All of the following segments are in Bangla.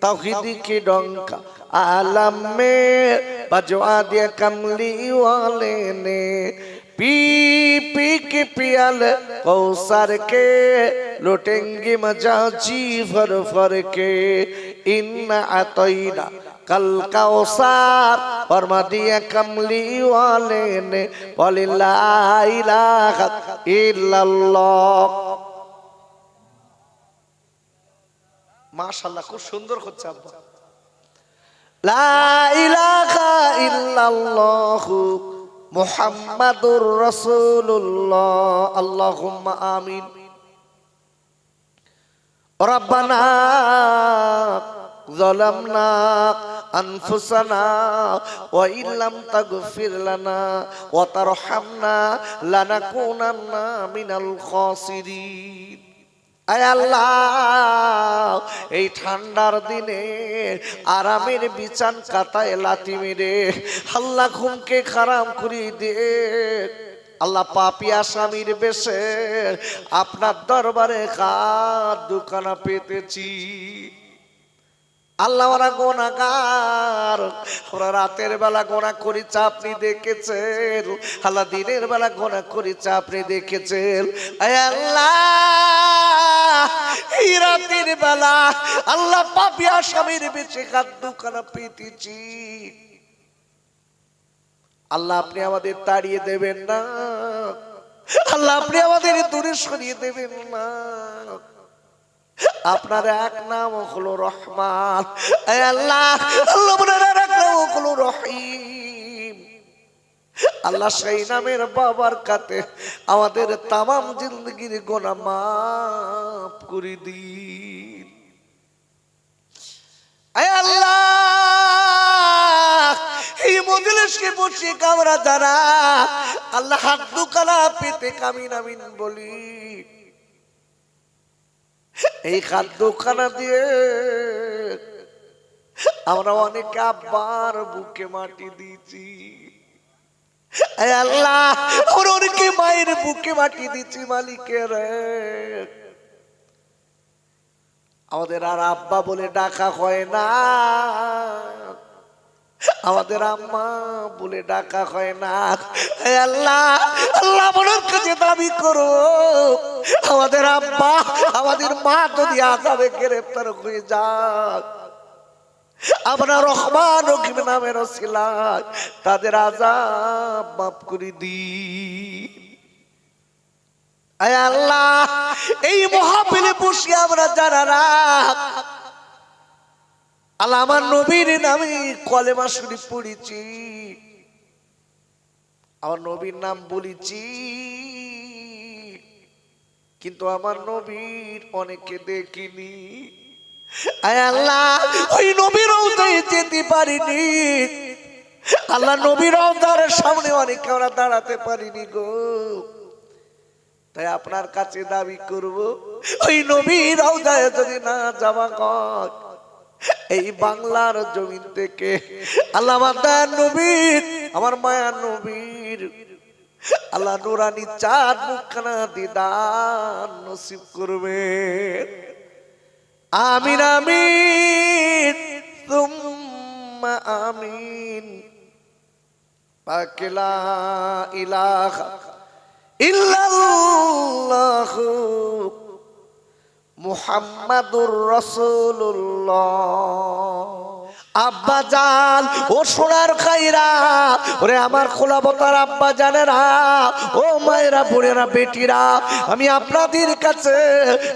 तौहीद की डंका आलम में बजवा दिया कमली वाले ने पी पी के पियल कौसर के लुटेंगे मजा जी भर भर के इन्ना अतईना कल कौसर फरमा दिया कमली वाले ने बोले ला इलाहा इल्लल्लाह। माशाल्लाह खूब सुंदर হচ্ছে আব্বা। লা ইলাহা ইল্লাল্লাহ মুহাম্মাদুর রাসূলুল্লাহ আল্লাহুম্মা আমিন। রব্বানা যালামনা আনফুসানা ওয়া ইল্লাম তাগফির লানা ওয়া তারহামনা লানাকুনান্না মিনাল খাসিরিন। আয় আল্লাহ এই ঠান্ডার দিনে আরামের বিছান কাটায় লাথি মেরে আল্লাহ ঘুমকে হারাম করে দিয়ে আল্লাহ পাপী আসামির বেশে আপনার দরবারে হাত দুখানা পেতেছি। আল্লাহ ওরা গুনাহগার, ওরা রাতের বেলা গুনাহ করেছে আপনি দেখেছেন, আল্লাহ দিনের বেলা গুনাহ করেছে আপনি দেখেছেন। আয় আল্লাহ এই রাতের বেলা আল্লাহ পাপী আসামির বেঁচে হাত দুখানা পেতেছি। আল্লাহ আপনি আমাদের তাড়িয়ে দেবেন না, আল্লাহ আপনি আমাদের দূরে সরিয়ে দেবেন না। আপনার এক নাম হলো রহমান, আল্লাহ আল্লাহ আপনার এক নাম হলো রহিম। আল্লাহ সেই নামের বাবার কাছে আমাদের তামাম জিন্দগির গুনাহ মাফ করে দিন। আল্লাহ এই মজলিসে বসে আমরা যারা আল্লাহ হাত দুখানা পেতে কামিন আমিন বলি, এই খাদ্যখানা দিয়ে আমরা অনেকে আব্বার বুকে মাটি দিয়েছি। আল্লাহ আমরা অনেকে মায়ের বুকে মাটি দিচ্ছি। মালিকের আমাদের আর আব্বা বলে ডাকা হয় না, আমাদের আম্মা বলে ডাকা হয় না। আল্লাহ আল্লাহ আপনার কাছে দাবি করো আমাদের আব্বা আমাদের মা যদি আযাবে গ্রেফতার হয়ে যায়, আপনার রহমান রহিম নামের ওসিলায় তাদের আযাব মাফ করে দিন। আয় আল্লাহ এই মাহফিলে বসে আমরা যারা আল্লাহ আমার নবীর নামে কলেমা শরীফ পড়েছি, আমার নবীর নাম বলেছি, কিন্তু আমার নবীর অনেকে দেখিনি। আয় আল্লাহ ওই নবীর রওজায় যেতে পারিনি, আল্লাহ নবীর রওজার সামনে অনেকে আমরা দাঁড়াতে পারিনি গো। তাই আপনার কাছে দাবি করব ওই নবীর রওজায় যদি না যাওয়া হয়, এই বাংলার জমিন থেকে আল্লাহ আমার দয়ার নবীর আমার মায়ার নবীর আল্লাহ নুরানি চাঁদ মুখখানা দিদার নসিব করবেন। আমিন আমিন তুম্মা আমিন। পাক লা ইলাহা ইল্লাল্লাহ মুহাম্মাদুর রাসূলুল্লাহ। আব্বা জান ও সোনার খাইরা, ওরে আমার খোলাবতার আব্বা জানেরা, ও মায়েরা বোনেরা বেটিরা, আমি আপনাদের কাছে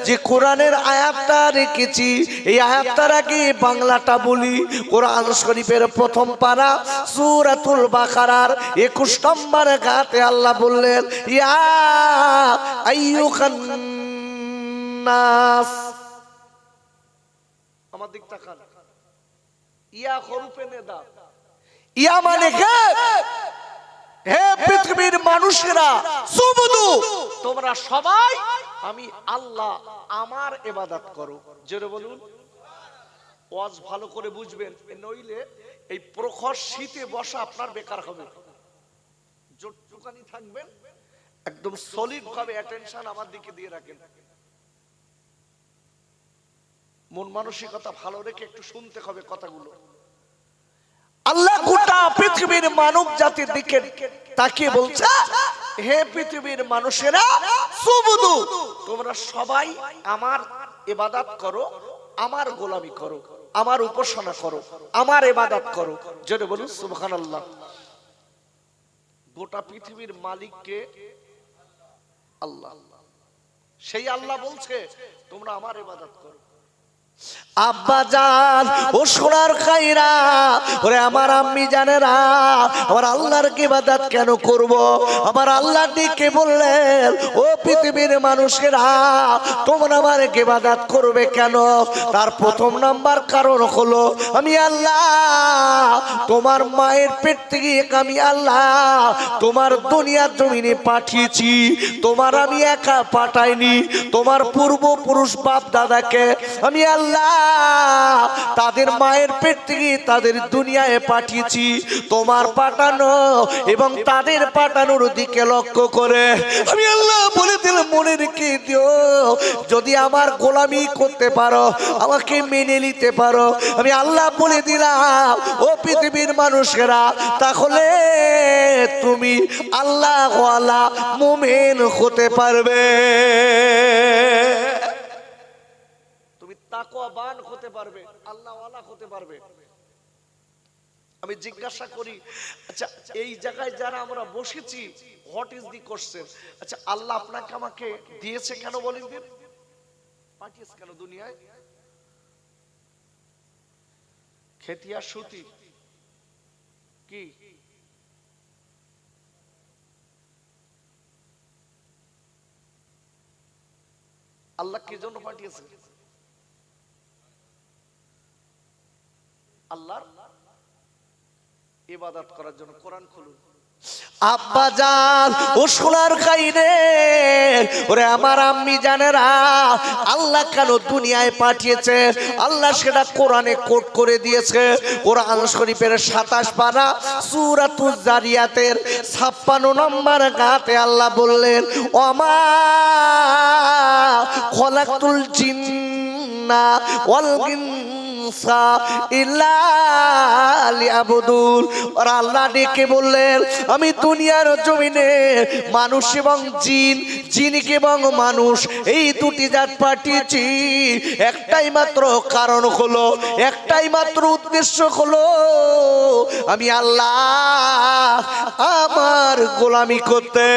যে কোরআনের আয়াতটা রেখেছি এই আয়াতটার আগে বাংলাটা বলি। কোরআন শরীফের প্রথম পারা সূরাতুল বাকারার 21 নম্বর আয়াতে আল্লাহ বললেন, ইয়া আইয়ুহান নাস। আমার দিক তাকান, ইয়া হরফে নিদা, ইয়া মানে কে? হে পৃথিবীর মানুষেরা, সুবুদু তোমরা সবাই আমি আল্লাহ আমার ইবাদত করো। জোরে বলুন। ওয়াজ ভালো করে বুঝবেন, নইলে এই প্রখর শীতে বসা আপনার বেকার হবে। যতটুকানি থাকবেন একদম সলিড ভাবে অ্যাটেনশন আমার দিকে দিয়ে রাখেন। মন মানসিকতা ভালো রেখে একটু শুনতে হবে কথাগুলো। আল্লাহ গোটা পৃথিবীর মানব জাতির দিকে তাকিয়ে বলছে, হে পৃথিবীর মানুষেরা, সুবুদু, তোমরা সবাই আমার ইবাদত করো, আমার গোলামি করো, আমার উপাসনা করো, আমার ইবাদত করো। জোরে বলুন সুবহানাল্লাহ। গোটা পৃথিবীর মালিক কে? আল্লাহ। সেই আল্লাহ বলছে তোমরা আমার ইবাদত করো। আব্বা জান ও সোনার খাইরা, ওরে আমার আম্মি জানেরা, আমার আল্লাহর ইবাদত কেন করব? আমার আল্লাহ ডেকে বললেন, ও পৃথিবীর মানুষেরা, তোমরা আমার ইবাদত করবে কেন? তার প্রথম নাম্বার কারণ হলো, আমি আল্লাহ তোমার মায়ের পেট থেকে আমি আল্লাহ তোমার দুনিয়ার জমিনে পাঠিয়েছি। তোমার আমি একা পাঠাইনি, তোমার পূর্বপুরুষ বাপ দাদাকে আমি আল্লাহ তাদের মায়ের পেট থেকে তাদের দুনিয়ায় পাঠিয়েছি। তোমার পাঠানো এবং তাদের পাঠানোর দিকে লক্ষ্য করে আমি আল্লাহ বলে দিলাম, মনে রেখে দিও, যদি আমার গোলামি করতে পারো, আমাকে মেনে নিতে পারো, আমি আল্লাহ বলে দিলাম, ও পৃথিবীর মানুষেরা, তাহলে তুমি আল্লাহওয়ালা মুমিন হতে পারবে, তাকওয়াবান হতে পারবে, আল্লাহওয়ালা হতে পারবে। আমি জিজ্ঞাসা করি, আচ্ছা এই জায়গায় যারা আমরা বসেছি, হোয়াট ইজ দি কোশ্চেন? আচ্ছা আল্লাহ আপনাকে আমাকে দিয়েছে কেন বলেন দিন? পাঠিয়েছে কেন দুনিয়ায়? খেতিয়া সুতি কি আল্লাহ কি জন্য পাঠিয়েছে? আল্লাহর ইবাদত করার জন্য। কোরআন খুলুন। আব্বা জান ও সোনার খাইরে, ওরে আমার আম্মি জানেরা, আল্লাহ কেন দুনিয়ায় পাঠিয়েছে? আল্লাহ সেটা কোরআনে কোট করে দিয়েছে। কোরআন শরীফের 27 পারা সূরাতুজ জারিয়াতের 56 নম্বর আয়াতে আল্লাহ বললেন, ওমা খলাকতুল জিন্না ওয়াল ইনসা ইল্লা লিয়াবুদুন। আর আল্লাহ ডেকে বললেন, আমি দুনিয়ার জমিনে মানুষ এবং জিন, জিনকে এবং মানুষ, এই দুটি জাত পাঠিয়েছি। একটাই মাত্র কারণ হলো, একটাই মাত্র উদ্দেশ্য হলো, আমি আল্লাহ আমার গোলামি করতে।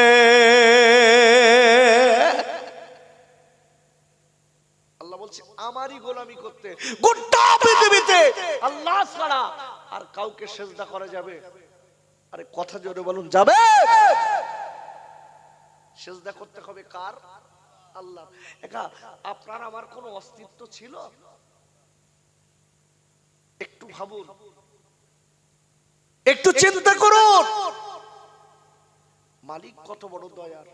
আল্লাহ বলছে আমারই গোলামি করতে। গোটা পৃথিবীতে আল্লাহ ছাড়া আর কাউকে সেজদা করা যাবে? আরে কথা জোরে বলুন, যাবে? সেজদা করতে হবে কার? আল্লাহ। একা আপনার আমার কোনো অস্তিত্ব ছিল? একটু ভাবুন, একটু চিন্তা করুন, মালিক কত বড় দয়ার।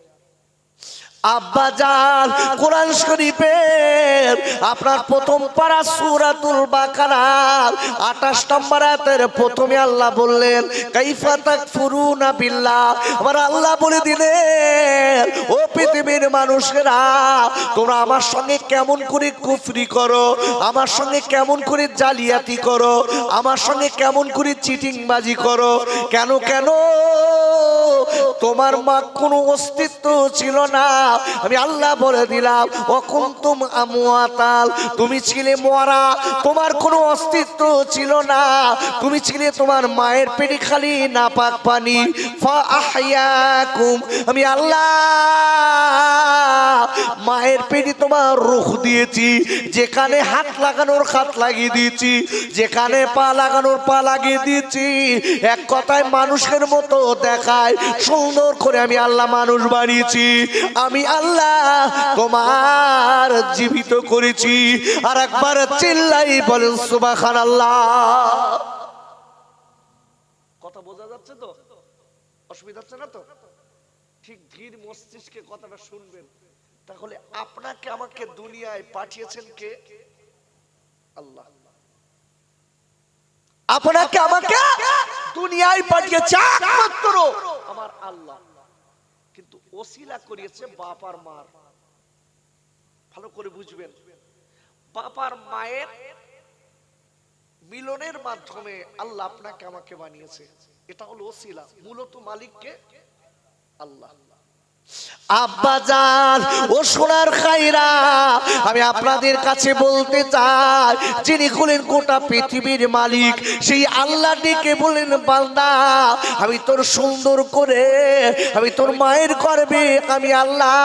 আব্বা জান কোরআন শরীফের আপনার প্রথম পারা সূরাতুল বাকারা 28 নম্বর আয়াতের প্রথমে আল্লাহ বললেন, কাইফা তাকফুরুনা বিল্লাহ। আবার আল্লাহ বলে দিলেন, ও পৃথিবীর মানুষেরা, তোমরা আমার সঙ্গে কেমন করে কুফরি করো, আমার সঙ্গে কেমন করে জালিয়াতি করো, আমার সঙ্গে কেমন করে চিটিংবাজি করো। কেন কেন? তোমার মা কোনো অস্তিত্ব ছিল না, আমি আল্লাহ বলে দিলাম, ওয়াকুনতুম আমওয়াতাল, তুমি ছিলে মরা, তোমার কোনো অস্তিত্ব ছিল না, তুমি ছিলে তোমার মায়ের পেটে খালি নাপাক পানি। ফাআহইয়াকুম, আমি আল্লাহ মায়ের পেটে তোমার রূহ দিয়েছি, যেখানে হাত লাগানোর হাত লাগিয়ে দিয়েছি, যেখানে পা লাগানোর পা লাগিয়ে দিয়েছি। এক কথায় মানুষের মতো দেখায়, সুন্দর করে আমি আল্লাহ মানুষ বানিয়েছি। আমি আল্লাহ তোমার জীবিত করেছি। আর একবার চিল্লাই বলেন সুবহানাল্লাহ। কথা বোঝা যাচ্ছে তো? অসুবিধা হচ্ছে না তো? ঠিক ধীর মস্তিষ্কে কথাটা শুনবেন। তাহলে আপনাকে আমাকে দুনিয়ায় পাঠিয়েছেন কে? আল্লাহ। আপনাকে আমাকে দুনিয়ায় পাঠিয়েছে একমাত্র আমার আল্লাহ, কিন্তু ওসিলা করিয়েছে বাপ আর মার। ভালো করে বুঝবেন, বাবার মায়ের মিলনের মাধ্যমে আল্লাহ আপনাকে আমাকে বানিয়েছে। এটা হলো ওসিলা, মূলত মালিককে আল্লাহ। আব্বাজান ও সোনার খাইরা, আমি আপনাদের কাছে বলতে চাই, যিনি হলেন গোটা পৃথিবীর মালিক, সেই আল্লাহ ডেকে বলেন, বান্দা আমি তোর সুন্দর করে, আমি তোর মায়ের গর্ভে আমি আল্লাহ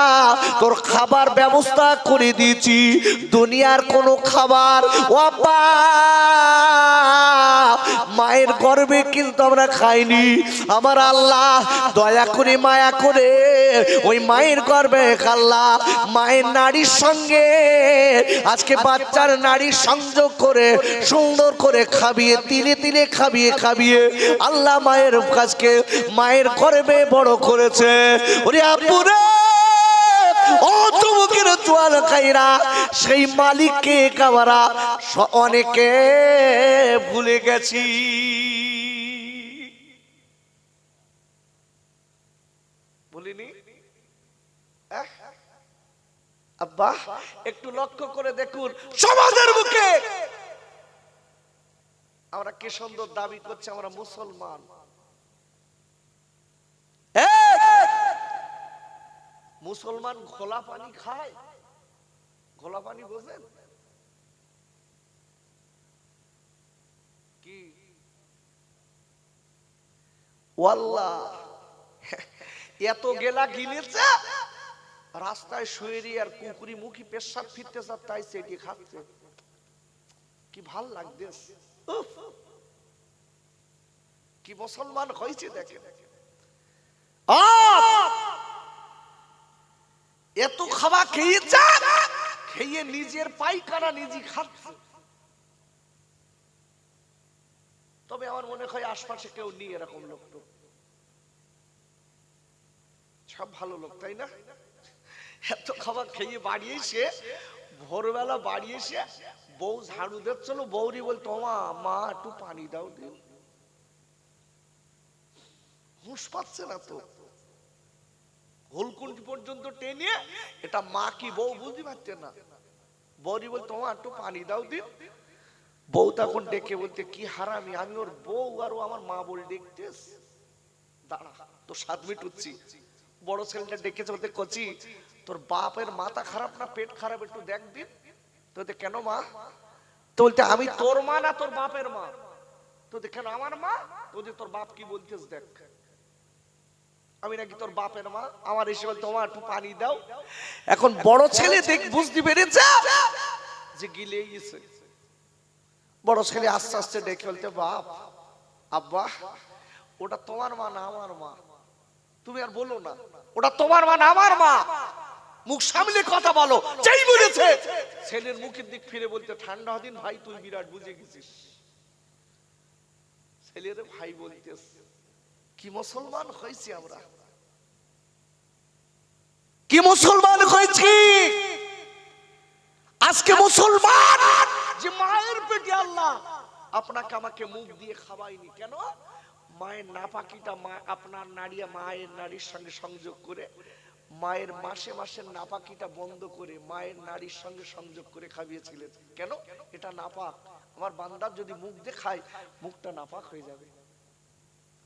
তোর খাবার ব্যবস্থা করে দিয়েছি। দুনিয়ার কোনো খাবার ও আব্বা মায়ের গর্ভে কিন্তু আমরা খাইনি। আমার আল্লাহ দয়া করে মায়া করে ওই মায়ের গর্ভে আল্লাহ মায়ের নারীর সঙ্গে আজকে বাচ্চার নারীর সংযোগ করে সুন্দর করে খাবিয়ে তিলে তিলে খাবিয়ে আল্লাহ মায়ের কাছকে মায়ের গর্ভে বড় করেছে। ওরে আপুরে ও তুমুকের চোয়াল খাইরা, সেই মালিককে কাবারা অনেকে ভুলে গেছি। বলিনি আব্বা? একটু লক্ষ্য করে দেখুন সমাজের মুখে আমরা কি সুন্দর দাবি করছি আমরা মুসলমান। মুসলমান ঘোলা পানি খায়। ঘোলা পানি বোঝেন কি? ওয়াল্লাহ এত গেলা গিলেছে, রাস্তায় শুয়েরি আর কুকুরি মুখী পেশাব ফিরতে চায়, তাই সেটি খাচ্ছে। কি ভাল লাগতেছে, কি মুসলমান হয়েছে দেখেন। এত খাওয়া খেয়েছে, খেয়ে নিজের পায়খানা নিজে খাচ্ছে। তবে আমার মনে হয় আশপাশে কেউ নেই এরকম লোক, তো সব ভালো লোক, তাই না? এত খাবার খেয়ে বাড়ি এসে ভোরবেলা বাড়ি এসে বউ ঝাড়ু দিচ্ছিল, বৌরি বল তোমা মা একটু পানি দাও দিন। হুঁশ পাচ্ছে না তো, হোলকুন্টি পর্যন্ত টেনে এটা মা কি বউ বুঝতে পারছে না। বৌরি বল তোমা একটু পানি দাও দিন। বউ তখন ডেকে বলতে, কি হারামি, আমি ওর বউ আর ও আমার মা বল দেখতেস, দাঁড়া তো 7 মিনিট উঠছি। বড় ছেলেটা ডেকেছে বলতে, কচি তোর বাপের মাথা খারাপ না পেট খারাপ, একটু দেখ দিন। তো কেন মা? তো বলতে, আমি তোর মা না তোর বাপের মা? তো কেন আমার মা? তো তোর বাপ কি বলতেস দেখ, আমি নাকি তোর বাপের মা? আমার এসে বলতে তোমার একটু পানি দাও। এখন বড় ছেলে দেখ বুঝতে পেরেছে যে গিলে গেছে। বড় ছেলে আস্তে আস্তে ডেকে বলতে, বাপ আব্বা ওটা তোমার মা না আমার মা? তুমি আর বলো না ওটা তোমার মা না আমার মা, মুখ সামলে কথা বলো। যেই বলেছে ছেলের মুখের দিক ফিরে বলতে, ঠান্ডা দিন ভাই তুই বিরাট বুঝে গেছিস। ছেলের ভাই বলতেস, কি মুসলমান হয়েছি আমরা, কি মুসলমান হয়েছি আজকে। মুসলমান যে মায়ের পেটে আল্লাহ আপনাকে আমাকে মুখ দিয়ে খাওয়াইনি কেন? মায়ের নাপাকিটা মা আপনার নারী মায়ের নারীর সঙ্গে সংযোগ করে, মায়ের মাসে মাসে নাপাকিটা বন্ধ করে মায়ের নারীর সঙ্গে সংযোগ করে খাইয়েছিলেন কেন? এটা নাপাক। আমার বান্দার যদি মুখ দিয়ে খায় মুখটা নাপাক হয়ে যাবে,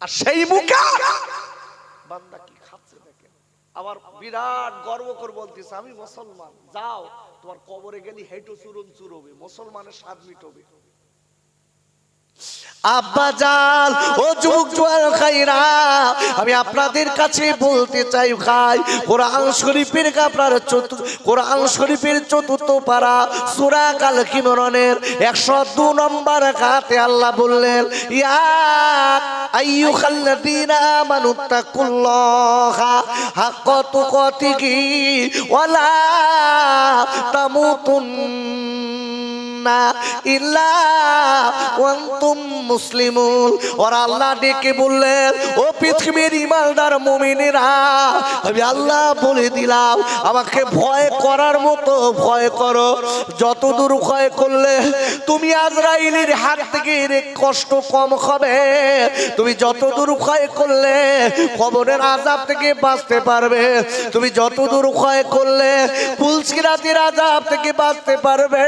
আর সেই মুখে বান্দা কি খাচ্ছে দেখেন। আমার বিরাট গর্ব করে বলতেছে আমি মুসলমান। যাও তোমার কবরে গেলি হেঁটো চুরন চুরবে, মুসলমানের স্বাদ মিটবে। আব্বাজান ও যুবক জোয়ান খাইরা, আমি আপনাদের কাছে বলতে চাই ভাই, কোরআন শরীফের কোরআন শরীফের 4th পারা সূরা আল ইমরানের 102 নম্বর আয়াতে আল্লাহ বললেন, ইয়া আইয়ুহাল্লাযীনা আমানুত্তাকুল্লাহা হাক্কা তুকাতিহি ওয়া লা তামুতুন তামুতুন্না ইল্লা ওয়া আনতুম মুসলিমুন। আর আল্লাহ ডেকে বললেন, ও পৃথিবীর ঈমানদার মুমিনেরা, আমি আল্লাহ বলে দিলাম, আমাকে ভয় করার মতো ভয় করো। যতদূর ভয় করলে তুমি আজরাইলের হাত থেকে কষ্ট কম হবে, তুমি যতদূর ভয় করলে কবরের আযাব থেকে বাঁচতে পারবে, তুমি যতদূর ভয় করলে পুলসিরাতের আযাব থেকে বাঁচতে পারবে,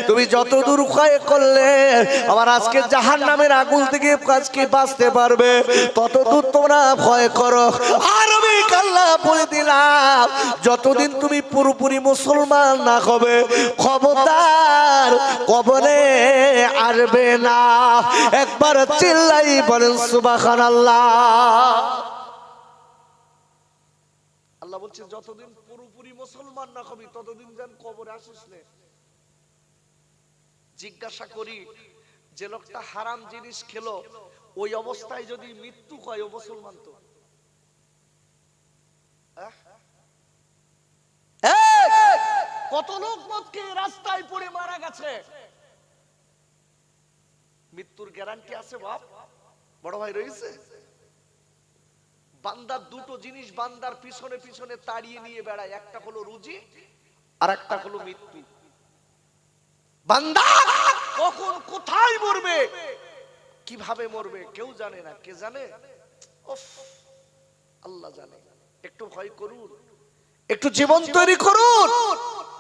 তুমি যতদূর ভয় করলে আবার আজকে জাহান্নামের আগুন থেকে আজকে বাঁচতে পারবে, ততদূর তোমরা ভয় করো। আর আমি আল্লাহ বলে দিলাম, যতদিন তুমি পুরোপুরি মুসলমান না হবে, খবরদার কবরে আসবে না। একবার চিল্লাই বলেন সুবহানাল্লাহ। আল্লাহ বলছে, যতদিন পুরোপুরি মুসলমান না হবি ততদিন যেন কবরে আসিস না। জিজ্ঞাসা করি, যে লোকটা হারাম জিনিস খেলো, ওই অবস্থায় যদি মৃত্যু হয়, ও মুসলমান তো? কত লোক মদকে রাস্তায় পড়ে মারা গেছে, মৃত্যুর গ্যারান্টি আছে বাপ? বড় ভাই রয়েছে? বান্দার দুটো জিনিস বান্দার পিছনে পিছনে তাড়িয়ে নিয়ে বেড়ায়, একটা হলো রুজি আর একটা হলো মৃত্যু। বান্দা কখন কোথায় মরবে, কিভাবে মরবে কেউ জানে না। কে জানে? আল্লাহ জানে। একটু ভয় করুন, একটু জীবন তৈরি করুন।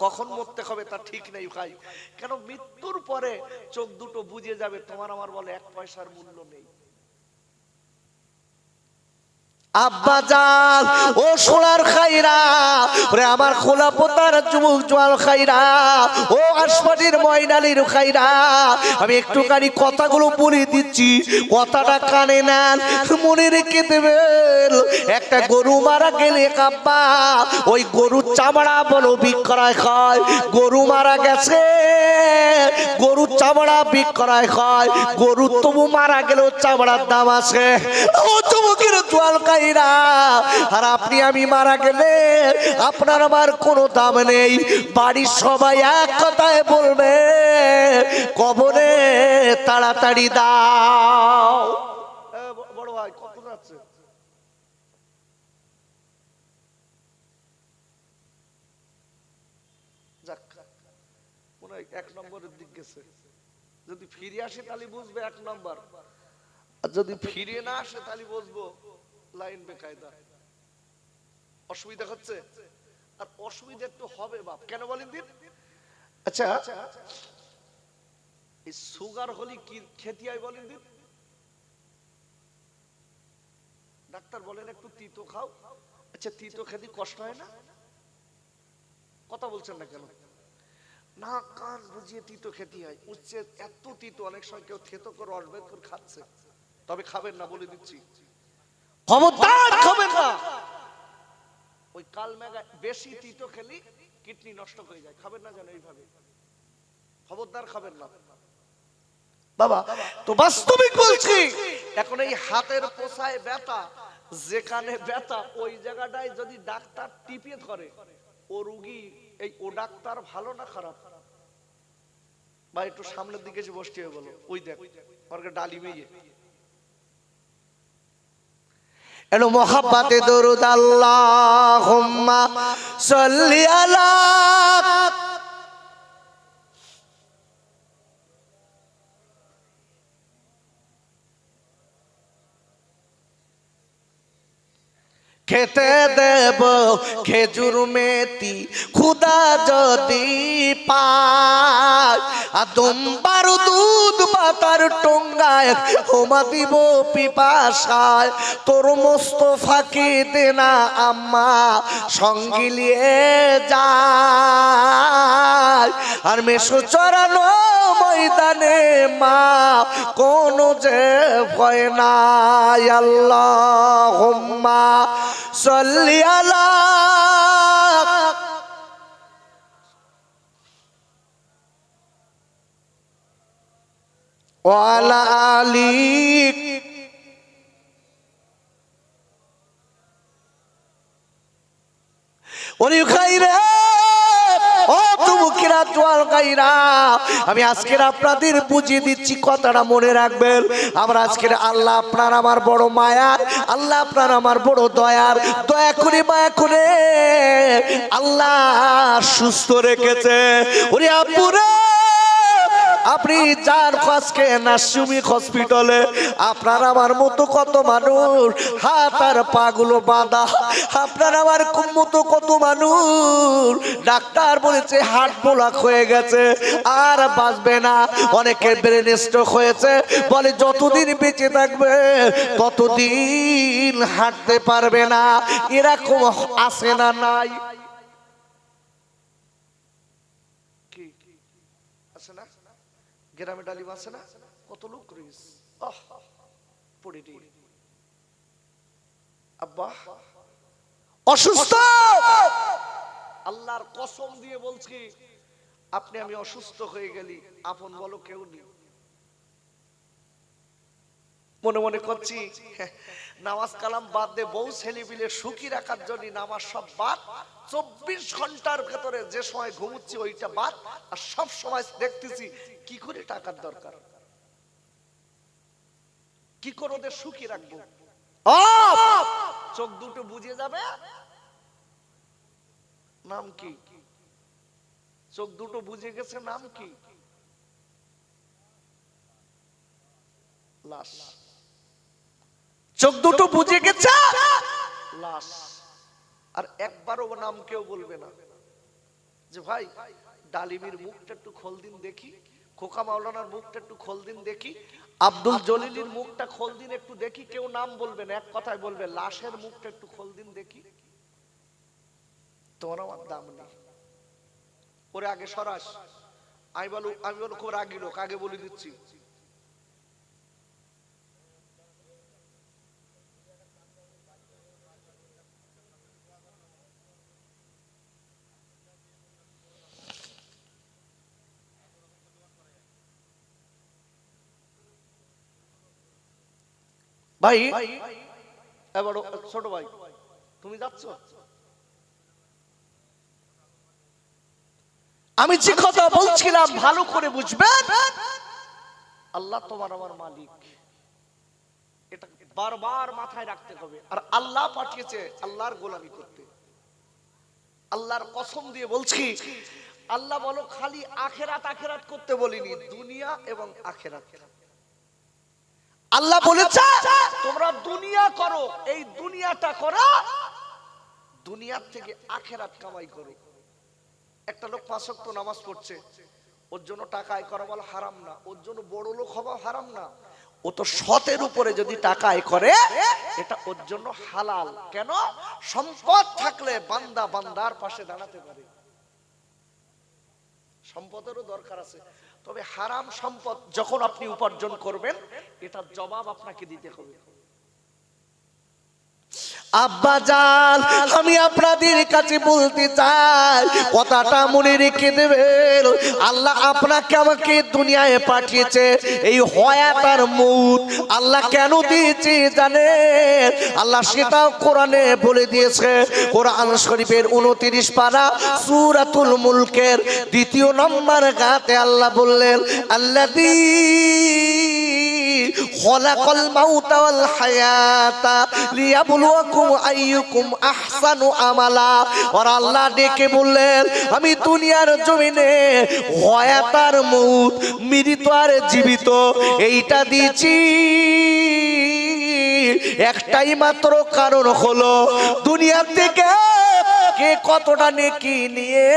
কখন মরতে হবে তা ঠিক নেই ভাই, কেন মৃত্যুর পরে চোখ দুটো বুঝে যাবে, তোমার আমার বলে এক পয়সার মূল্য নেই। আব্বাজান ও সোনার খাইরা, ওরে আমার খোলা পোতার যুবক জোয়াল খাইরা, ও আশপাটির ময়নালির খাইরা, আমি একটুখানি কথাগুলো বলে দিচ্ছি, কথাটা কানে নেন, মনে রেখে দেবেন। একটা গরু মারা গেলে আব্বা, ওই গরুর চামড়া বলো বিক্রয় হয়। গরু মারা গেছে, গরুর চামড়া বিক্রয় হয়। গরু তবু মারা গেলেও চামড়ার দাম আছে। ও যুবকের জোয়াল খাইরা, আর আপনি আমি মারা গেলে আপনার আমার কোনো দাম নেই। বাড়ির সবাই এক কথায় বলবে, কবরে তাড়াতাড়ি দাও। বড় ভাই কত যাচ্ছে? যাক, মনে হয় 1 নম্বরের দিক গেছে। যদি ফিরে আসে তাহলে বুঝবে 1 নম্বর, আর যদি ফিরে না আসে তাহলে বুঝবো লাইন বেকায়দা। অসুবিধা হচ্ছে, আর অসুবিধা একটু হবে বাপ। কেন বলেন দিন? আচ্ছা, এই সুগার হলে কি খেতে হয় বলেন দিন? ডাক্তার বলেন একটু তিতো খাও। আচ্ছা, তিতো খেতে কষ্ট হয় না? কথা বলছেন না কেন? না, কান বুঝিয়ে তিতো খেতে হয়। উচ্চে এত তিতো, অনেক সময় কেউ থেতো করে রস বের করে খাচ্ছে। তবে খাবেন না, বলে দিচ্ছি, খবরদার খাবেন না। ওই কাল মেঘা বেশি তিতো খেলি কিডনি নষ্ট হয়ে যায়, খাবেন না যেন এইভাবে, খবরদার খাবেন না বাবা। তো বাস্তবিক বলছি, এখন এই হাতের পোষায় ব্যথা, যেখানে ব্যথা ওই জায়গাটায় যদি ডাক্তার টিপে ধরে, ও রুগী এই ও ডাক্তার ভালো না খারাপ? বা একটু সামনের দিকে যে বসতে হবে বলো, ওই দেখ ওর ডালি মেয়ে। এলো মোহাব্বতে দরুদ আল্লাহুম্মা সাল্লি আলা। খেতে দেব খেজুর মেথি খুদা যদি পায়, আদম বারু দুধ পাতার টঙ্গায় হোমা দিব পিপাসায়। তোর মোস্তফাকে দে না আম্মা সঙ্গে নিয়ে যায়, আর মেশো চড়ানো ময়দানে মা কোনো যে ভয় নাই। আল্লাহুম্মা সাল্লি আলা ওয়া আলা আলি। ওরে খাইরে, ও যুবকেরা, জোয়াল গাইরা, আমি আজকের আপনাদের বুঝিয়ে দিচ্ছি, কথাটা মনে রাখবেন। আমরা আজকের আল্লাহ আপনার আমার বড় মায়ার, আল্লাহ আপনার আমার বড় দয়ার, দয়া করে মায়া করে আল্লাহ সুস্থ রেখেছে। ওরে আপুরে, আপনি যার আজকে নাসুমিক হসপিটালে, আপনার আমার মতো কত মানুষ হাত আর পা গুলো বাঁধা, আপনার আমার মতো কত মানুষ ডাক্তার বলেছে হার্ট ব্লক হয়ে গেছে, আর বাঁচবে না। অনেকের ব্রেন স্ট্রোক হয়েছে, বলে যতদিন বেঁচে থাকবে ততদিন হাঁটতে পারবে না। এরকম আছে না নাই? গ্রামে ডালিম আছে না, কত লোক রয়েছে। আব্বা অসুস্থ, আল্লাহর কসম দিয়ে বলছি, আপনি আমি অসুস্থ হয়ে গেলি আপন বলো কেউ নেই। মনে মনে করছি নামাজ কালাম বাদ দে, বউ ছেলে মিলে সুখী রাখার জন্য নামাজ সব বাদ, 24 ঘন্টার ভেতরে যে সময় ঘুমুচ্ছি ওইটা বাদ, আর সব সময় দেখতেছি কি করে টাকার দরকার, কি করে ওদের সুখী রাখবো। চোখ দুটো বুঝে যাবে, নাম কি? চোখ দুটো বুঝে গেছে, নাম কি? লাশ। চোখ দুটো বুঝে গেছে, লাশ। আর একবারও নাম কেউ বলবে না যে ভাই ডালিমের মুখটা একটু খোল দিন দেখি, খোকা মাওলানার মুখটা একটু খোল দিন দেখি, আব্দুল জলিলের মুখটা খোল দিন একটু দেখি। কেউ নাম বলবে না, এক কথায় বলবে লাশের মুখটা একটু খোল দিন দেখি। তোমার আমার দাম নেই। ওরে আগে সরাস। আমি বলো খুব রাগি লোক, আগে বলে দিচ্ছি। ভাই এবার ছোট ভাই তুমি যাচ্ছ, আমি যে কথা বলছিলাম ভালো করে বুঝবেন। আল্লাহ তোমার আমার মালিক, এটা বারবার মাথায় রাখতে হবে। আর আল্লাহ পাঠিয়েছে আল্লাহর গোলামি করতে। আল্লাহর কসম দিয়ে বলছি, আল্লাহ বলো খালি আখেরাত আখেরাত করতে বলিনি, দুনিয়া এবং আখেরাত। আল্লাহ বলেছে তোমরা দুনিয়া করো, এই দুনিয়াটা করো, দুনিয়ার থেকে আখেরাত কামাই করো। একটা লোক 5 ওয়াক্ত নামাজ পড়ছে, ওর জন্য টাকা আয় করা বলা হারাম না, ওর জন্য বড় লোক হওয়া হারাম না। ও তো সতের উপরে যদি টাকা আয় করে এটা ওর জন্য হালাল। কেন? সম্পদ থাকলে বান্দা বান্দার পাশে দাঁড়াতে পারে। সম্পদেরও দরকার আছে, তবে হারাম সম্পদ যখন আপনি উপার্জন করবেন এটার জবাব আপনাকে দিতে হবে। আব্বাজান, আমি আপনাদের কাছে বলতে চাই, কথাটা মনে রেখে দেবেন। আল্লাহ আপনাকে আমাকে দুনিয়ায় পাঠিয়েছে, এই হায়াত আর মউত আল্লাহ কেন দিয়েছে জানেন? আল্লাহ সেটাও কোরআনে বলে দিয়েছে। কোরআন শরীফের 29 পারা সূরাতুল মুলকের 2 নম্বর আয়াতে আল্লাহ বললেন, আল্লাযী খলাকাল মাউতা ওয়াল হায়াতা লিয়াবলুয়াকুম আইয়ুকুম আহসানু আমালা। আর আল্লাহ ডেকে বললেন, আমি দুনিয়ার জমিনে হায়াত আর মউত, মৃত আর জীবিত, এইটা দিয়েছি একটাই মাত্র কারণ হলো দুনিয়া থেকে কে কতটা নেকি নিয়ে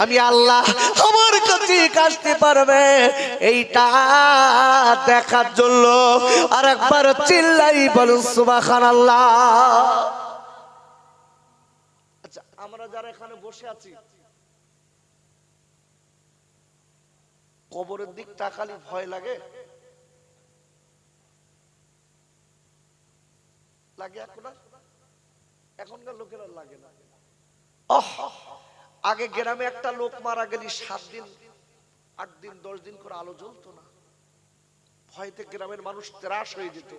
আমি আল্লাহ আমার কাছে আসতে পারবে এইটা দেখার জন্য। আর একবার চিল্লাই বলুন সুবহানাল্লাহ। আচ্ছা, আমরা যারা এখানে বসে আছি কবরের দিক তাকালে ভয় লাগে? লাগে এখনকার লোকেরা লাগে না। আগে গ্রামে একটা লোক মারা গেলে 7 দিন 8 দিন 10 দিন করে আলো জ্বলতো না, ভয়তে গ্রামের মানুষ ত্রাস হয়ে যেত।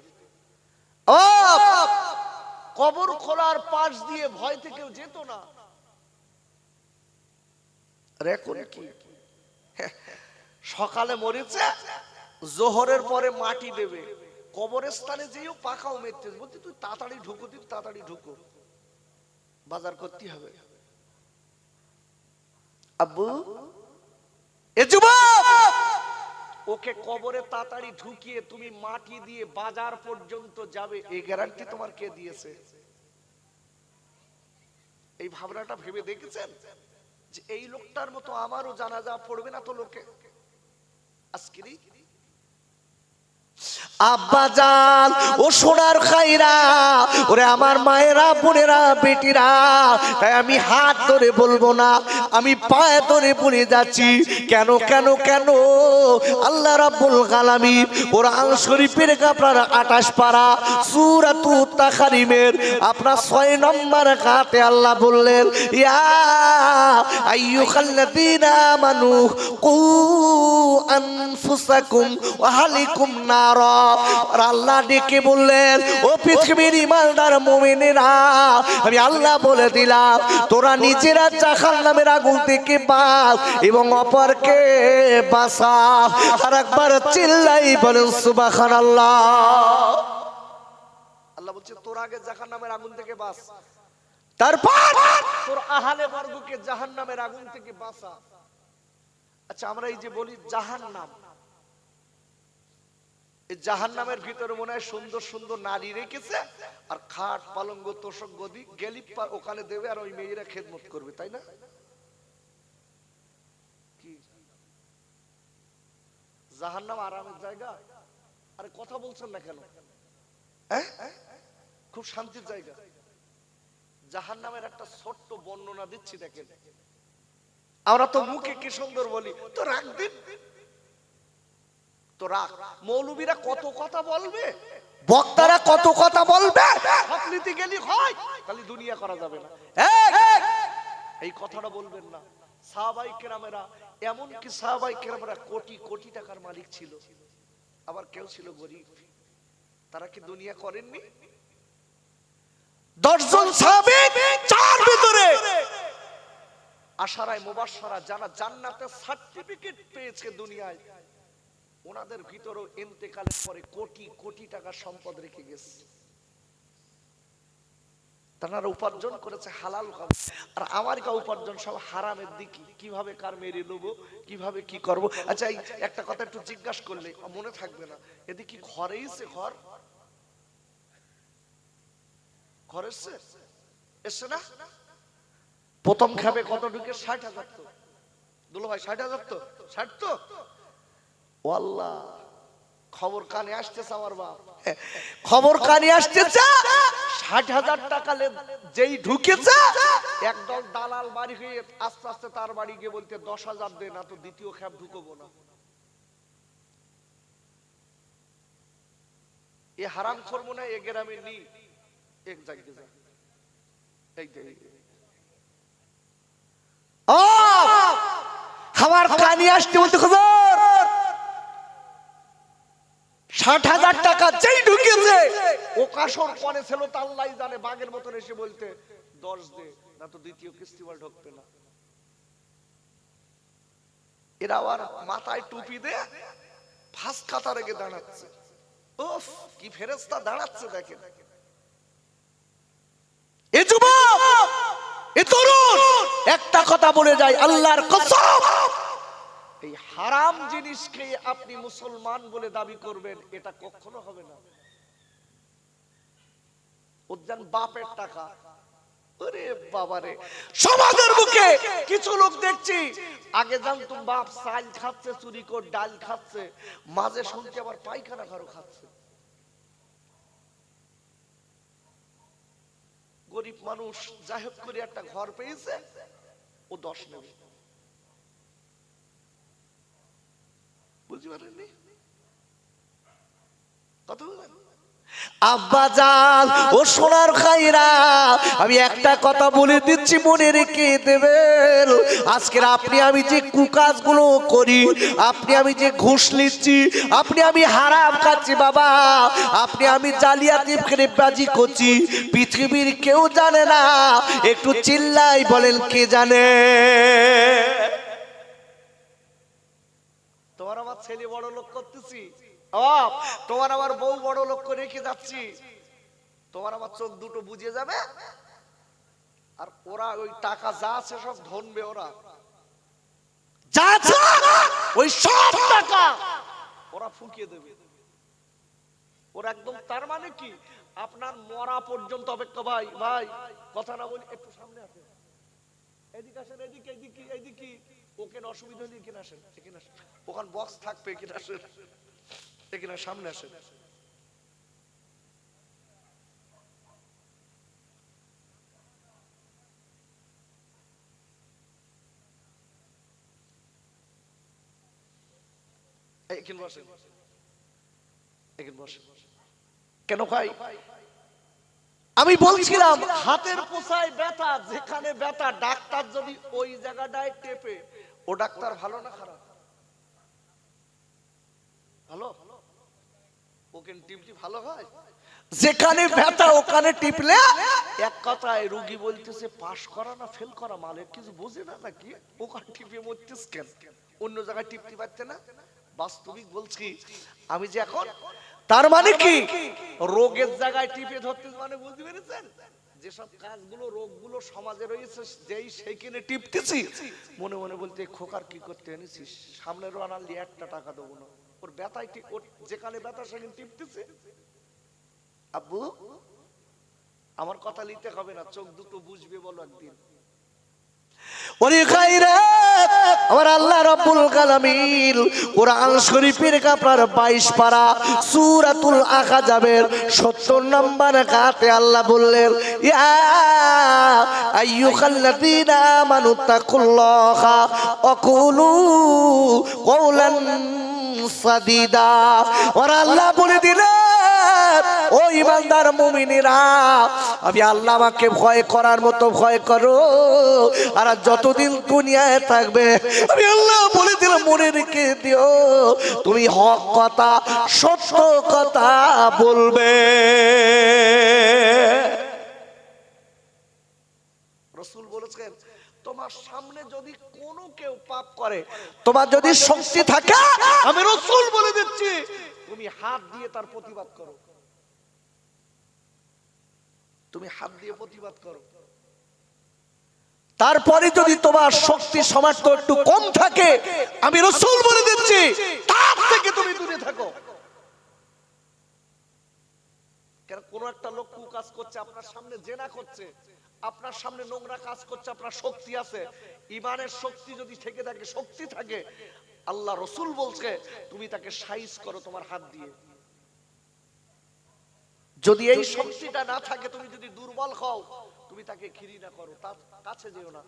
কবর খোলার পাশ দিয়ে ভয় থেকে কেউ যেত না। এখন কি সকালে মরেছে, জোহরের পরে মাটি দেবে, কবরস্থানে যেও পাখাও মেরতে বলতে তুই তাড়াতাড়ি ঢুকো, তুই তাড়াতাড়ি ঢুকো, বাজার করতে হবে। আব্বু এ যুবক, ওকে কবরে তাড়াতাড়ি ঢুকিয়ে তুমি মাটি দিয়ে বাজার পর্যন্ত যাবে, এই গ্যারান্টি তোমার কে দিয়েছে? এই ভাবনাটা ভেবে দেখেছেন যে এই লোকটার মতো আমারও জানাজা পড়বে না তো লোকে? আজকে আব্বাজান ও সোনার খাইরা, ওরে আমার মায়েরা, বোনেরা, বেটিরা, তাই আমি হাত ধরে বলবো না, আমি পায়ে ধরে বলে যাচ্ছি, কেন কেন কেন আল্লাহ রাব্বুল আলামিন কোরআন শরীফের আপনার 28 পারা সূরাতুত তাকারিমের আপনার 6 নম্বর আয়াতে আল্লাহ বললেন, ইয়া আইয়ুহাল্লাযীনা আমানু কু আনফুসাকুম ওয়া আহলিকুম নার। আল্লাহ ডেকে বললেন, ও পৃথিবীর ইমানদার মুমিনেরা, আমি আল্লাহ বলে দিলাম, তোরা নিজেরা জাহান্নামের আগুন থেকে বাঁচ এবং অপরকে বাঁচা। আর একবার চিল্লাই বলেন সুবহানাল্লাহ। আল্লাহ বলছে তোরা আগে জাহান্নামের আগুন থেকে বাঁচ, তারপর তোর আহলে বর্গকে জাহান্নামের আগুন থেকে বাঁচা। আচ্ছা, আমরা এই যে বলি জাহান্নাম, জাহান্নামের ভিতরে মনে হয় সুন্দর সুন্দর নারী রেখেছে, আর খাট পালঙ্গ তোষক গদি গেলি ওখানে দেবে, আর ওই মেয়েরা খেদমত করবে, তাই না? কি জাহান্নাম আরামের জায়গা? আরে কথা বলছেন না কেন? খুব শান্তির জায়গা। জাহান্নামের একটা ছোট্ট বর্ণনা দিচ্ছি, দেখেন। আমরা তো মুখে কি সুন্দর বলি, তো রাখ দিন, মৌলবীরা কত কথা বলবে, বক্তারা কত কথা বলবে, সবনীতি গেলি হয়, খালি দুনিয়া করা যাবে না, এই কথাটা বলবেন না। সাহাবায়ে কেরামেরা, এমন কি সাহাবায়ে কেরামেরা কোটি কোটি টাকার মালিক ছিল, আবার কেউ ছিল গরিব, তারা কি দুনিয়া করেননি? 10 জন সাহাবী, চার ভিতরে আশারায়ে মুবাশশারা যারা জান্নাতের সার্টিফিকেট পেয়েছে দুনিয়ায়, ওনাদের ভিতরেও ইন্তেকালের পরে কোটি কোটি টাকা সম্পদ রেখে গেছে। তারা উপার্জন করেছে হালাল ভাবে, আর আমার কা উপার্জন সব হারামের দিকে, কিভাবে কার মেরে নেবো, কিভাবে কি করব। আচ্ছা, এই একটা কথা একটু জিজ্ঞাসা করলে মনে থাকবে না, এদিকে কি ঘরে এসে ঘর এসছে না? প্রথম খাবে কত ঢুকে? 60,000। তো দুলো ভাই 60,000 তো 60 তো আল্লাহ, খবর কানে আসতেছে আমার বাপ, খবর কানে আসতেছে 60,000 টাকা যেই ঢুকেছে, একদল দালাল বাড়ি হয়ে আস্তে আস্তে তার বাড়ি গিয়ে বলতে 10,000 দে, না তো দ্বিতীয় খ্যাপ ঢুকবো না। এ হারাম খোর মনে হয় এ গ্রামে নি, এক জায়গায় যা, এই আমার কানে আসতে বলতে খবর 60,000 টাকা যেই ঢুকেছে, ও কাশর পরে ছিল তো আল্লাহ জানে, বাঘের মতন এসে বলতে 10 দে, না তো দ্বিতীয় কিস্তি বল ঢুকবে না। এরা আবার মাথায় টুপি দে ফাঁস কাতার রেখে দাঁড়াচ্ছে, উফ কি ফেরেশতা দাঁড়াচ্ছে দেখেন। এ যুবক, এ তরুণ, একটা কথা বলে যায় আল্লাহর কসম, এই হারাম জিনিসকে আপনি মুসলমান বলে দাবি করবেন, এটা কখনো হবে না। ওর বাপের টাকা, আরে বাবারে, সমাজের বুকে কিছু লোক দেখছি, আগে জানতুম বাপ চাল খাচ্ছে, চুরি করে ডাল খাচ্ছে, মাঝে শুনছি আবার পায়খানা ঘরও খাচ্ছে। গরিব মানুষ যাই হোক করে একটা ঘর পেয়েছে, ও 10 নেবে, বুঝতে পারেননি? কত আব্বাজান ও সোনার খাইরা, আমি একটা কথা বলে দিচ্ছি, মনে রেখে দেবেন। আজকের আপনি আমি যে কুকাজগুলো করি, আপনি আমি যে ঘুষ নিচ্ছি, আপনি আমি হারাম খাচ্ছি বাবা, আপনি আমি জালিয়াতি ফেরেবাজি করছি, পৃথিবীর কেউ জানে না। একটু চিল্লাই বলেন কে জানে? ছেলে বড় লোক করতেছি, তোমার আমার বউ বড় লোক করে রেখে যাচ্ছি, তোমার আমার চোখ দুটো বুঝে যাবে, আর ওরা ওই টাকা যা আছে সব ধনবে, ওরা যা আছে ওই সব টাকা ওরা ফুকিয়ে দেবে। ওরা একদম, তার মানে কি আপনার মরা পর্যন্ত অপেক্ষা। ভাই ভাই কথা না বলি, একটু সামনে আসেন, এদিকে আসেন, এদিকে এদিকে এদিকে, ওখানে অসুবিধা হলে এখানে আসেন, এখানে আসেন, ওখানে বক্স থাকবে, এখানে আসেন, এখানে সামনে আসেন। এখানে বসেন, এখানে বসেন। কেন ভাই আমি বলছিলাম হাতের পোষায় ব্যথা, যেখানে ব্যথা ডাক্তার যদি ওই জায়গাটায় টেপে, ও ডাক্তার ভালো না খারাপ? ভালো। ওখানে টিপটি ভালো হয়, যেখানে ব্যথা ওখানে টিপলে এক কথায় রোগী বলতেছে পাস করা না ফেল করা, মালিক কিছু বোঝে না নাকি, ওখানে টিপে মরতেছ কেন, অন্য জায়গায় টিপতে পারছে না। বাস্তবিক বলছি আমি যে এখন, তার মানে কি রোগের জায়গায় টিপে ধরতে, মানে বুঝতে পেরেছেন, যেসব কাজগুলো রোগগুলো সমাজে রয়েছে যেই সেইখানে টিপতেছি, মনে মনে বলতে খোকার কি করতে এনেছিস, সামনের আনালি একটা টাকা দেবো না, ওর ব্যথায় ওর যেখানে ব্যথা সেখানে টিপতেছে। আব্বু আমার কথা নিতে হবে না, চোখ দুটো বুঝবে বলো একদিন। ওরে খাইরা আমার আল্লাহ রাব্বুল আলামিন কোরআন শরীফের আপনার 22 পারা সূরাতুল আহজাবের 70 নম্বর আয়াতে আল্লাহ বললেন, ইয়া আইয়ুহাল্লাযীনা আমানু তাকুল্লাহা ওয়া কুলু কওলান সাদীদা। ওরে আল্লাহ বলে দিলেন, ও ইমানদার মুমিনেরা, আমি আল্লাহ আমাকে ভয় করার মতো ভয় করো, আর যতদিন দুনিয়ায় থাকবে আমি আল্লাহ বলে দিলাম মনে রেখে দিও, তুমি হক কথা সত্য কথা বলবে। রাসূল বলেছেন, তোমার সামনে যদি কোনো কেউ পাপ করে, তোমার যদি শক্তি থাকে, আমি রাসূল বলে দিচ্ছি তুমি হাত দিয়ে তার প্রতিবাদ করো, তুমি হাত দিয়ে প্রতিবাদ করো। তারপরে যদি তোমার শক্তি সামর্থ্য একটু কম থাকে, আমি রাসূল বলে দিচ্ছি তার থেকে তুমি দূরে থাকো। কেন কোন একটা লোক কাজ করছে আপনার সামনে, জেনা করছে আপনার সামনে, নোংরা কাজ করছে, আপনার শক্তি আছে, ঈমানের শক্তি যদি থেকে থাকে, শক্তি থাকে, আল্লাহ রাসূল বলছে তুমি তাকে সাইজ করো তোমার হাত দিয়ে। যদি এই শক্তিটা না থাকে, তুমি যদি দুর্বল হও, তুমি তাকে ঘৃণা করো, তার কাছে যেও না।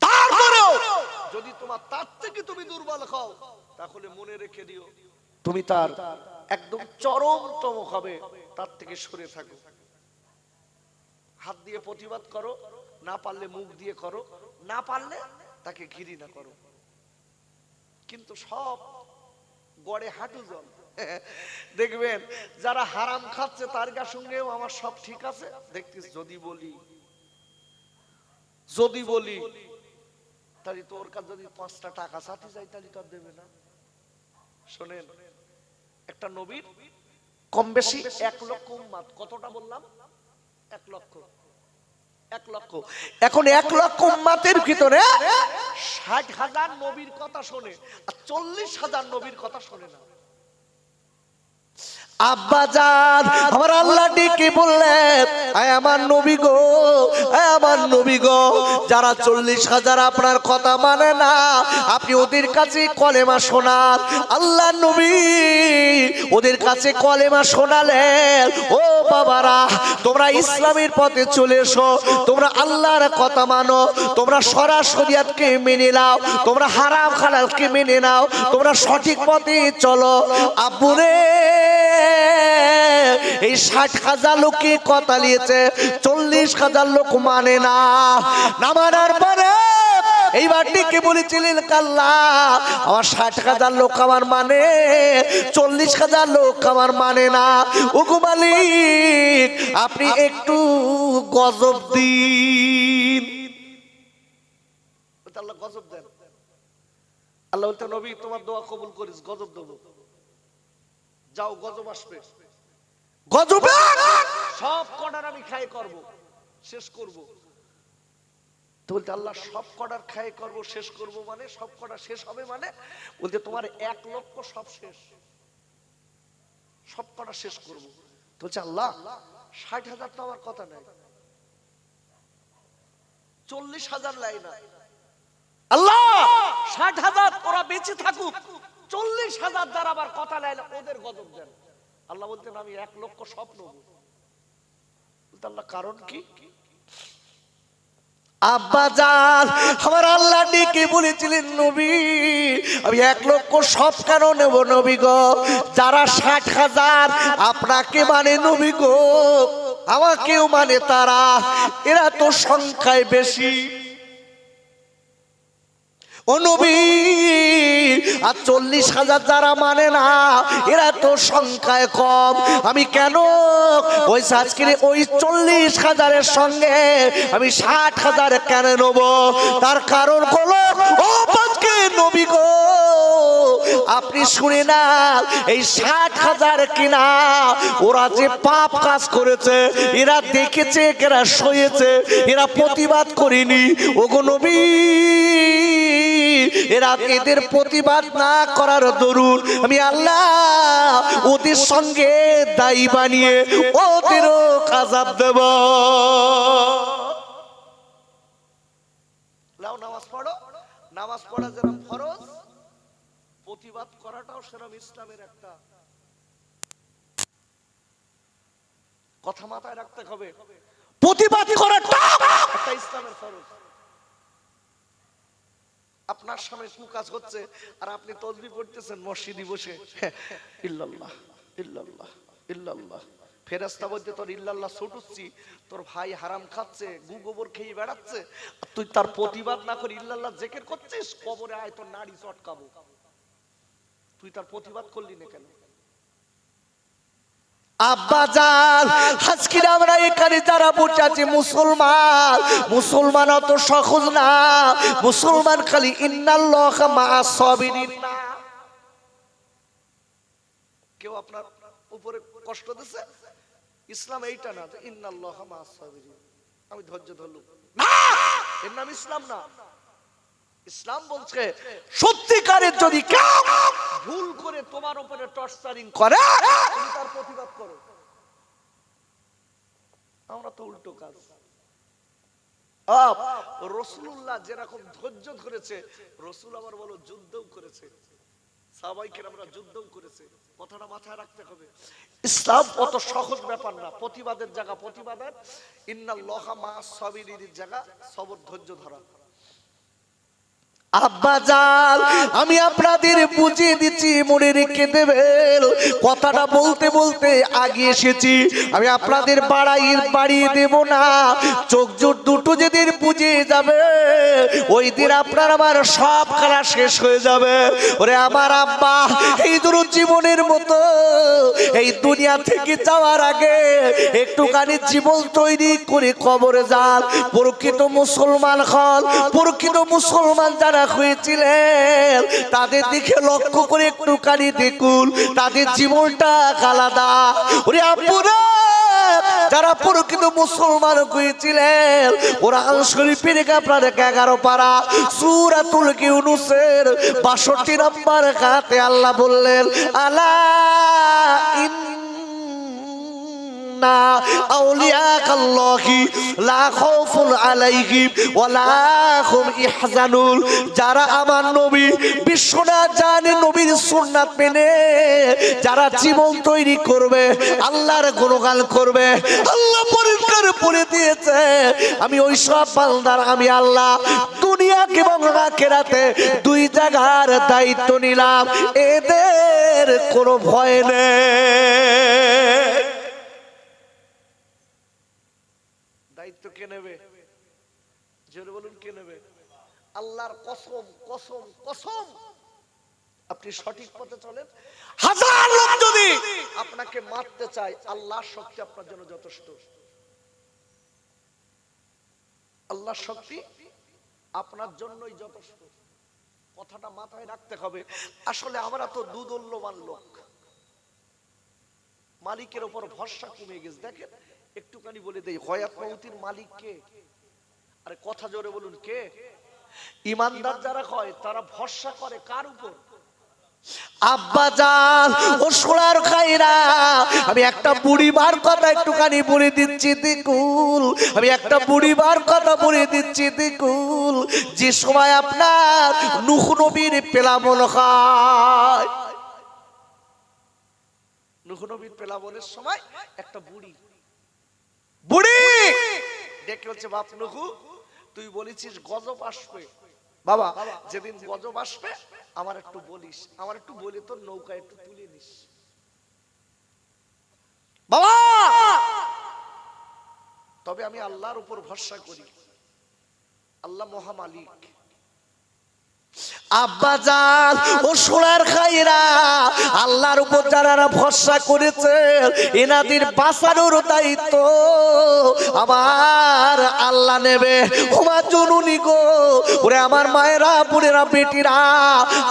তারপরেও যদি তোমার তার থেকে তুমি দুর্বল হও, তাহলে মনে রেখে দিও তুমি তার একদম চরমতম হবে, তার থেকে সরে থাকো। হাত দিয়ে প্রতিবাদ করো, না পারলে মুখ দিয়ে করো, না পারলে তাকে ঘৃণা করো। কিন্তু সব গড়ে হাঁটু জল। দেখবেন যারা হারাম খাচ্ছে তার সঙ্গেও আমার সব ঠিক আছে, দেখতিস যদি বলি তাহলে তোর কাছে যদি 5টা টাকা চাতে যাই তাহলে তো দেবে না। শোনেন, একটা নবীর কম বেশি 1 লক্ষ উম্মত, কতটা বললাম? 1 লক্ষ। এখন 1 লক্ষ উম্মতের ভিতরে 60,000 নবীর কথা শোনে, আর 40,000 নবীর কথা শোনে না। আব্বাজান আমার আল্লাহ ডেকে বললেন, আয় আমার নবী গো, আয় আমার নবী গো, যারা 40,000 আপনার কথা মানে না, আপনি ওদের কাছে কলেমা শোনান। আল্লাহ নবী ওদের কাছে কলেমা শোনালেন, ও বাবারা তোমরা ইসলামের পথে চলে এসো, তোমরা আল্লাহর কথা মানো, তোমরা শরিয়াতকে মেনে নাও, তোমরা হারাম হালালকে মেনে নাও, তোমরা সঠিক পথে চলো। আব্বুরে এই 60,000 লোকে কথা নিয়েছে, 40,000 লোক মানে না। না মানার পরে এইবার ডেকে বলেছিলেন, কাল্লা আমার 60,000 লোক আমার মানে, 40,000 লোক আমার মানে না। ওগো মালিক আপনি একটু গজব দিন, আল্লাহ গজব দেন। আল্লাহ বলতে নবী তোমার দোয়া কবুল করিস, গজব দেবো, যাও গজব আসবে, গজবে সব কটার আমি খাই করব, শেষ করব। তো বলতে আল্লাহ সব কটার খাই করব, শেষ করব মানে সব কটা শেষ হবে মানে? বলতে তোমার 1 লক্ষ সব শেষ, সব কটা শেষ করব। তো বলছে আল্লাহ 60,000 তো আমার কথা নাই, 40,000 লাই না। আল্লাহ 60,000 ওরা বেঁচে থাকুক, 40,000 দ্বারা আবার কথা নাই না, ওদের গজব দেন। আল্লাহ বলতেন আমি 1 লক্ষ সব নেব। বলতে আল্লাহ কারণ কি? আব্বা জান আমার আল্লাহ ডেকে বলেছিলেন নবী আমি 1 লক্ষ সব কেন নেব নবী গো? যারা 60,000 আপনাকে মানে নবী গো, আমাকেও মানে তারা, এরা তো সংখ্যায় বেশি ও নবী, আর 40,000 যারা মানে না এরা তো সংখ্যায় কম। আমি কেন ওই আজকের ওই 40,000-এর সঙ্গে আমি 60,000 কেন নেব? তার কারণ হলো ও আজকে নবী গো আপনি শুনে না, এই 60,000 কিনা ওরা যে পাপ কাজ করেছে, এরা দেখেছে, এরা সয়েছে, এরা প্রতিবাদ করেনি। ওগো নবী এরা এদের প্রতিবাদ না করার দরুন আমি আল্লাহ ওদের সঙ্গে দায়ী বানিয়ে ওদেরও আযাব দেব। লাও নামাজ পড়ো, নামাজ পড়া যেরকম ফরজ, প্রতিবাদ করাটাও সেরকম ইসলামের একটা কথা মাথায় রাখতে হবে। প্রতিবাদ করাটা একটা ইসলামের ফরজ। আপনার সামনে কুকাজ হচ্ছে আর আপনি তাসবিহ পড়তেছেন মসজিদে বসে, ইল্লাল্লাহ ইল্লাল্লাহ ইল্লাল্লাহ, ফেরেশতা বলতে তোর ইল্লাল্লাহ ছুটুচ্ছি, তোর ভাই হারাম খাচ্ছে, গু গোবর খেয়ে বেড়াচ্ছে, আর তুই তার প্রতিবাদ না করে ইল্লাল্লাহ জিকির করছিস, কবরে আয় তোর নাড়ি চটকাবো। তুই তার প্রতিবাদ করলি না কেন? আব্বা জান আজকে আমরা এখানে যারা বসে আছি মুসলমান, মুসলমান অত সহজ না। মুসলমান খালি ইন্নাল্লাহা মা'আস সাবিরিন। কেউ আপনার উপরে কষ্ট দিচ্ছে, ইসলাম এইটা না যে ইন্নাল্লাহা মা'আস সাবিরিন, আমি ধৈর্য ধরলাম না, এর নাম ইসলাম না। ইসলাম বলছে সত্যিকারের যদি কেউ ভুল করে তোমার উপরে টর্চারিং করে তুমি তার প্রতিবাদ করো। আমরা তো উল্টো কাজ। রাসূলুল্লাহ যেরকম ধৈর্য ধরেছে, রাসূল আবার বলো যুদ্ধও করেছে, সাহাবায়ে কেরামরা যুদ্ধও করেছে। কথাটা মাথায় রাখতে হবে। ইসলাম অত সহজ ব্যাপার না। প্রতিবাদের জায়গা প্রতিবাদের, ইন্নাল্লাহা মা'আস সাবিরিনের জায়গা সবর, ধৈর্য ধরা। আব্বা জান আমি আপনাদের বুঝিয়ে দিচ্ছি, মনে রেখে দেবেন। কথাটা বলতে বলতে আগে এসেছি, আমি আপনাদের বাড়িয়ে দেব না। চোখ জোর দুটো যেদিন বুঝে যাবে ওই দিন আপনার আমার সব খেলা শেষ হয়ে যাবে। ওরে আমার আব্বা এই দুটো জীবনের মতো এই দুনিয়া থেকে যাওয়ার আগে একটুখানি জীবন তৈরি করে কবরে যান। প্রকৃত মুসলমান হন, প্রকৃত মুসলমান যারা হয়েছিলেন তাদের দিকে লক্ষ্য করে একটুখানি দেখুন, তাদের জীবনটা আলাদা। ওরে আপুরা যারা প্রকৃত মুসলমান হয়েছিলেন, কোরআন শরীফের আপনার 11 পারা সূরাতুল ইউনূসের 62 নম্বর আয়াতে আল্লাহ বললেন আলা আউলিয়াকাল্লাহি লা খাউফুন আলাইহিম ওয়া লা হুম ইহজানুন। যারা আমার নবী বিশ্বনাথ জানে নবীর সুন্নাত মেনে যারা জীবন তৈরি করবে, আল্লাহর গুণগান করবে, আল্লাহ পরিষ্কার বলে দিয়েছে আমি ওই সব বান্দার আমি আল্লাহ দুনিয়াকে এবং আখিরাতে 2 জায়গার দায়িত্ব নিলাম, এদের কোনো ভয় নেই। দায়িত্ব কে নেবে? জোরে বলুন কে নেবে? আল্লাহর কসম কসম কসম, আপনি সঠিক পথে চলেন, 1000 লোক যদি আপনাকে মারতে চায় আল্লাহর শক্তি আপনার জন্য যথেষ্ট। আল্লাহর শক্তি আপনার জন্যই যথেষ্ট। কথাটা মাথায় রাখতে হবে। আসলে আমরা তো দুদল্যমান লোক, মালিকের উপর ভরসা কমে গেছে। দেখেন একটুখানি বলে দেই, হয়াত মউতির মালিক কে? আরে কথা জোরে বলুন, কে? ইমানদার যারা হয় তারা ভরসা করে কার উপর? আব্বাজান ও সোনার খাইরা, আমি একটা বুড়িমার কথা একটুখানি বলে দিচ্ছি দিকুল, আমি একটা বুড়িমার কথা বলে দিচ্ছি দিকুল। যে সময় আপনার নূহ নবীর পেলাবন খায়, নূহ নবীর পেলাবনের সময় একটা বুড়ি ডেকে হচ্ছে, বাপ নূহ, তুই বলেছিস গজব আসবে, বাবা যেদিন গজব আসবে আমার একটু বলিস, আমার একটু বলে তোর নৌকা একটু তুলে নিস বাবা, তবে আমি আল্লাহর উপর ভরসা করি, আল্লাহ মহামালিক। আব্বাজান ও সোনার খাইরা, আল্লাহর উপর যারা ভরসা করেছে এনাদের বাঁচানোর দায়িত্ব আমার আল্লাহ নেবে। ওমা জননী গো, ওরে আমার মায়েরা, বোনেরা, বেটিরা,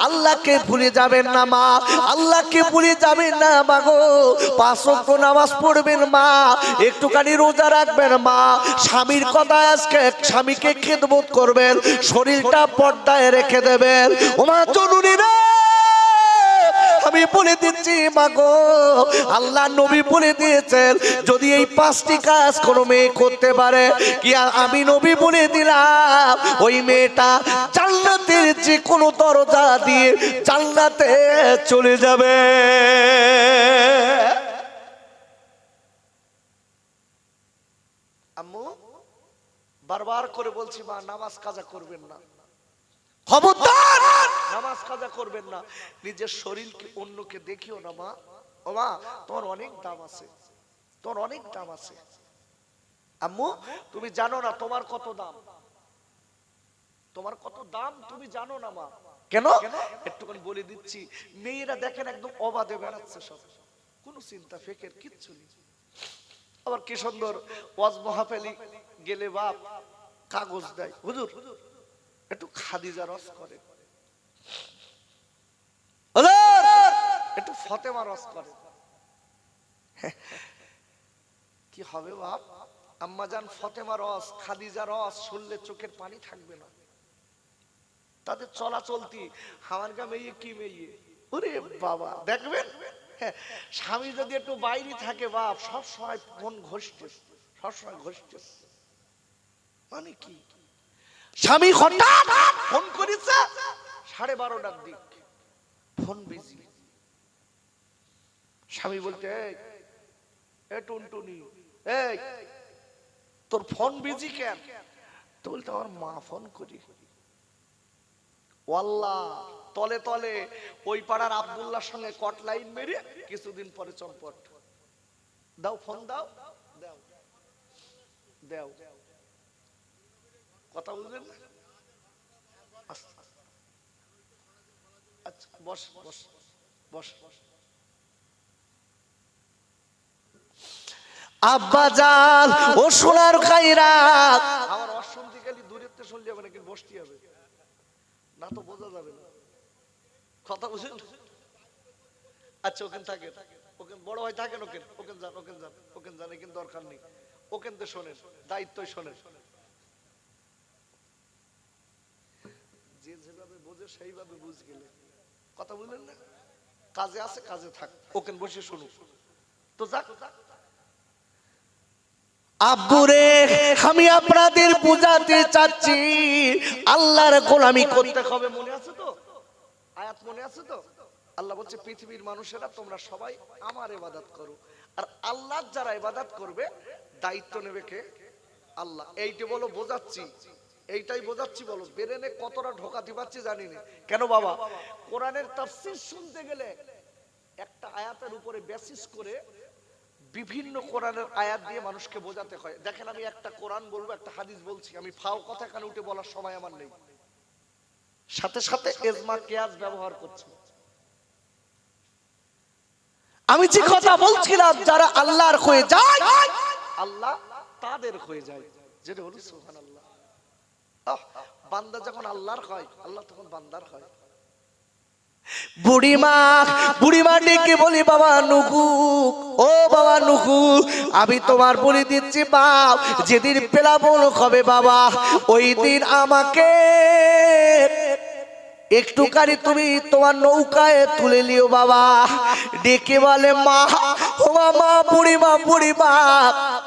আল্লাহকে ভুলে যাবেন না মা, আল্লাহকে ভুলে যাবেন না মা গো। 5 ওয়াক্ত নামাজ পড়বেন মা, একটুখানি রোজা রাখবেন মা, স্বামীর কথা আজকে স্বামীকে খেদমত করবেন, শরীরটা পর্দায় রেখে দেবেন। ওমা জননী রে, আমি বলে দিচ্ছি মা গো, আল্লাহ নবী বলে দিয়েছেন যদি এই 5টি কাজ কোনো মেয়ে করতে পারে, কি আমি নবী বলে দিলাম ওই মেয়েটা জান্নাতের যে কোনো দরজা দিয়ে জান্নাতে চলে যাবে। আম্মু বারবার করে বলছি মা, নামাজ কাজা করবেন না, খবরদার নামাজ কাজা করবেন না, নিজের শরীরকে অন্যকে দেখিও না মা। ও মা, তোমার অনেক দাম আছে, তোমার অনেক দাম আছে। আম্মু তুমি জানো না তোমার কত দাম, তোমার কত দাম তুমি জানো না মা। কেন? একটুখানি বলে দিচ্ছি, মেয়েরা দেখেন একদম অবাধে বেড়াচ্ছে, সব কোনো চিন্তা ফেকের কিচ্ছু নেই। আবার কি সুন্দর ওয়াজ মাহফিলে গেলে বাপ কাগজ দেয়, হুজুর একটু খাদিজা রস করে, একটু ফতেমা রস করে। কি হবে বাপ, আম্মাজান ফতেমা রস, খাদিজা রস শুনলে চোখের পানি থাকবে না। তাদের চলাচলতি আমার গা মেয়ে কি মেয়ে, ওরে বাবা দেখবেন, স্বামী যদি একটু বাইরে থাকে বাপ সব সময় ফোন ঘষতে, সব সময় ঘষতে, মানে কি স্বামী হঠাৎ ফোন করেছে 12:30টার দিক, ফোন বিজি। স্বামী বলতে, এই টুনটুনি, এই তোর ফোন বিজি কেন? তো বলতে আমার মা ফোন করি। ওয়াল্লাহ তলে তলে ওই পাড়ার আব্দুল্লাহর সঙ্গে কট লাইন মেরে কিছুদিন পরে চম্পট, দাও ফোন দাও, দাও দাও, কথা বুঝলেন? আচ্ছা বস বস বস। আব্বাজান ও সোনার খাইরা, আমার অশুনতে গেলে দূরের থেকে শুনলে হবে নাকি বসতে হবে না, তো বোঝা যাবে না, কথা বুঝলেন? আচ্ছা ওখানে থাকে, ওখানে বড় ভাই থাকেন, ওখানে ওখানে যান, ওখানে যান, ওখানে যান, কিন্তু দরকার নেই, ওখান থেকে শোনেন, দায়িত্বই শোনেন, যে যেভাবে বোঝে সেইভাবে বুঝ গেলে, কথা বুঝলেন না? কাজে আছে কাজে থাক, ওখানে বসে শুনুন তো যাক। আব্বুরে আমি আপনাদের বুঝাতে চাচ্ছি আল্লাহর গোলামি করতে হবে। মনে আছে তো আয়াত, মনে আছে তো? আল্লাহ বলছে পৃথিবীর মানুষেরা তোমরা সবাই আমার ইবাদত করো, আর আল্লাহর যারা ইবাদত করবে দায়িত্ব নেবে কে? আল্লাহ। এইটা বলো বোঝাচ্ছি, এইটাই বোঝাচ্ছি, বলো বেরেনে কতটা ঢোকাতে পারছি জানি না। কেন বাবা, কোরআনের তাফসীর শুনতে গেলে একটা আয়াতের উপরে বেসিস করে বিভিন্ন কোরআনের আয়াত দিয়ে মানুষকে বোঝাতে হয়। দেখেন আমি একটা কোরআন বলবো, একটা হাদিস বলছি, আমি ফাও কথা কানে উঠে বলার সময় আমার নেই, সাথে সাথে ইজমা কিয়াস ব্যবহার করছি। আমি যে কথা বলছিলাম, যারা আল্লাহর হয়ে যায় আল্লাহ তাদের হয়ে যায়, যেটা হলো সুবহানাল্লাহ। বান্দা যখন আল্লাহর হয়, আল্লাহ তখন বান্দার হয়। বুড়িমা ডেকে বলি, বাবা নুকু, ও বাবা নুকু, আমি তোমার বলে দিচ্ছি বাপ, যেদিন প্লাবন হবে বাবা, ওই দিন আমাকে একটুখানি তুমি তোমার নৌকায় তুলে নিও বাবা। ডেকে বলে, মা, ও মা, বুড়িমা,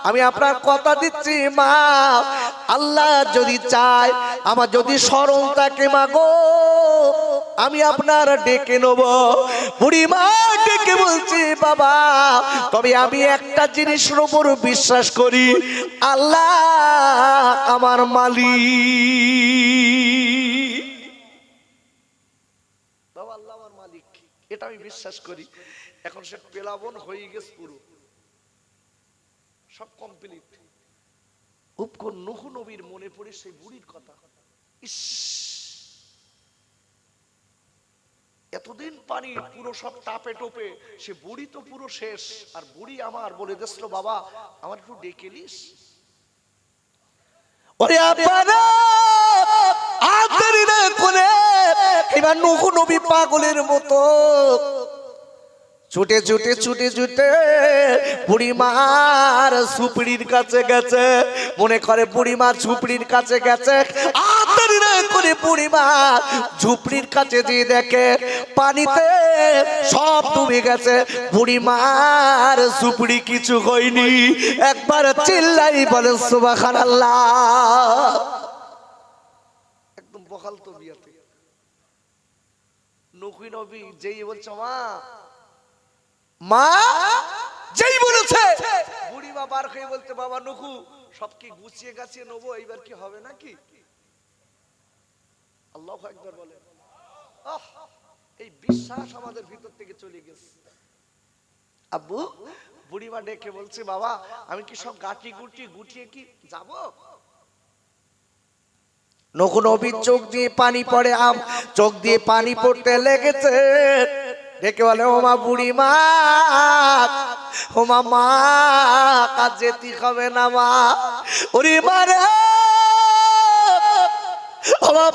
আমি আপনার কথা দিচ্ছি মা, আল্লাহ যদি চায়, আমার যদি স্মরণ থাকে মা গো, আমি আপনার ডেকে নেব। বুড়িমা ডেকে বলছি, বাবা, তবে আমি একটা জিনিসের উপর বিশ্বাস করি, আল্লাহ আমার মালিক। বাবা, আল্লাহ আমার মালিক, এটা আমি বিশ্বাস করি। এখন সে প্লাবন হয়ে গেছে, পুরো সব কমপ্লিট। উপকর নূহ নবীর মনে পড়ে সেই বুড়ির কথা। ইস, এতদিন পানি পুরো সব টাপে টোপে, সে বুড়ি তো পুরো শেষ। আর বুড়ি আমার বলে দিছিল, বাবা আমার একটু ডেকে নিস। ওরে আব্বারা, আদরি না করে এবার নূহ নবী পাগলের মতো ছুটে বুড়িমার ঝুপড়ির কাছে গেছে। মনে করে বুড়িমার ঝুপড়ির কাছে গেছে, আদরি না করে বুড়িমা ঝুপড়ির কাছে দিয়ে দেখে পানিতে সব ডুবে গেছে, বুড়িমার ঝুপড়ি কিছু হয়নি। একবার চিল্লাই বলে সুবহানাল্লাহ। একদম বহাল তো বিয়াতে নূহ নবী যেই বলছে মা, যেই বলেছে বুড়িমা বার হয়ে বলতে, বাবা নূহ, সব কি গুছিয়ে গাছিয়ে নেবো, এইবার কি হবে নাকি? আল্লাহু আকবার বলে। এই বিশ্বাস আমাদের ভিতর থেকে চলে গেছে। আব্বু, বুড়িমা ডেকে বলছে, বাবা আমি কি সব গাটি গুটিয়ে কি যাব? নূহ নবীর চোখ দিয়ে পানি পড়ে, চোখ দিয়ে পানি পড়তে লেগেছে। ডেকে বলে, ও মা, বুড়িমা, ও মা, কাজ যেতে হবে না মা। ওরে মারে, ও মা,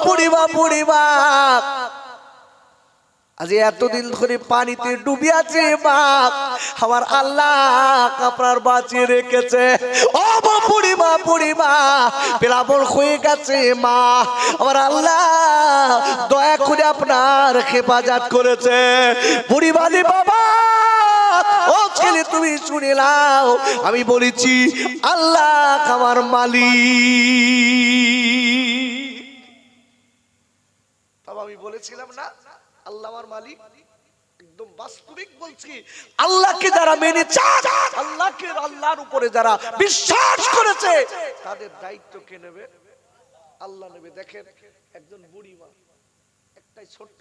বুড়িমা, আজ এতদিন ধরে পানিতে ডুবে আছে মা, আমার আল্লাহ আপনার বাঁচিয়ে রেখেছে। ও মা, বুড়িমা, প্লাবন হয়ে গেছে মা, আমার আল্লাহ দয়া করে আপনার হেফাজত করেছে। বুড়িমা, বাবা, ও ছেলে তুমি শুনে নাও, আমি বলেছি আল্লাহ আমার মালিক। বাবা, আমি বলেছিলাম না আল্লাহ আমার মালিক? একদম বাস্তবিক বলছি, আল্লাহকে যারা মেনেছে, আল্লাহর উপরে যারা বিশ্বাস করেছে, তাদের দায়িত্ব কে নেবে? আল্লাহ নেবে। দেখেন, একজন বুড়ি মা, একটাই ছোট্ট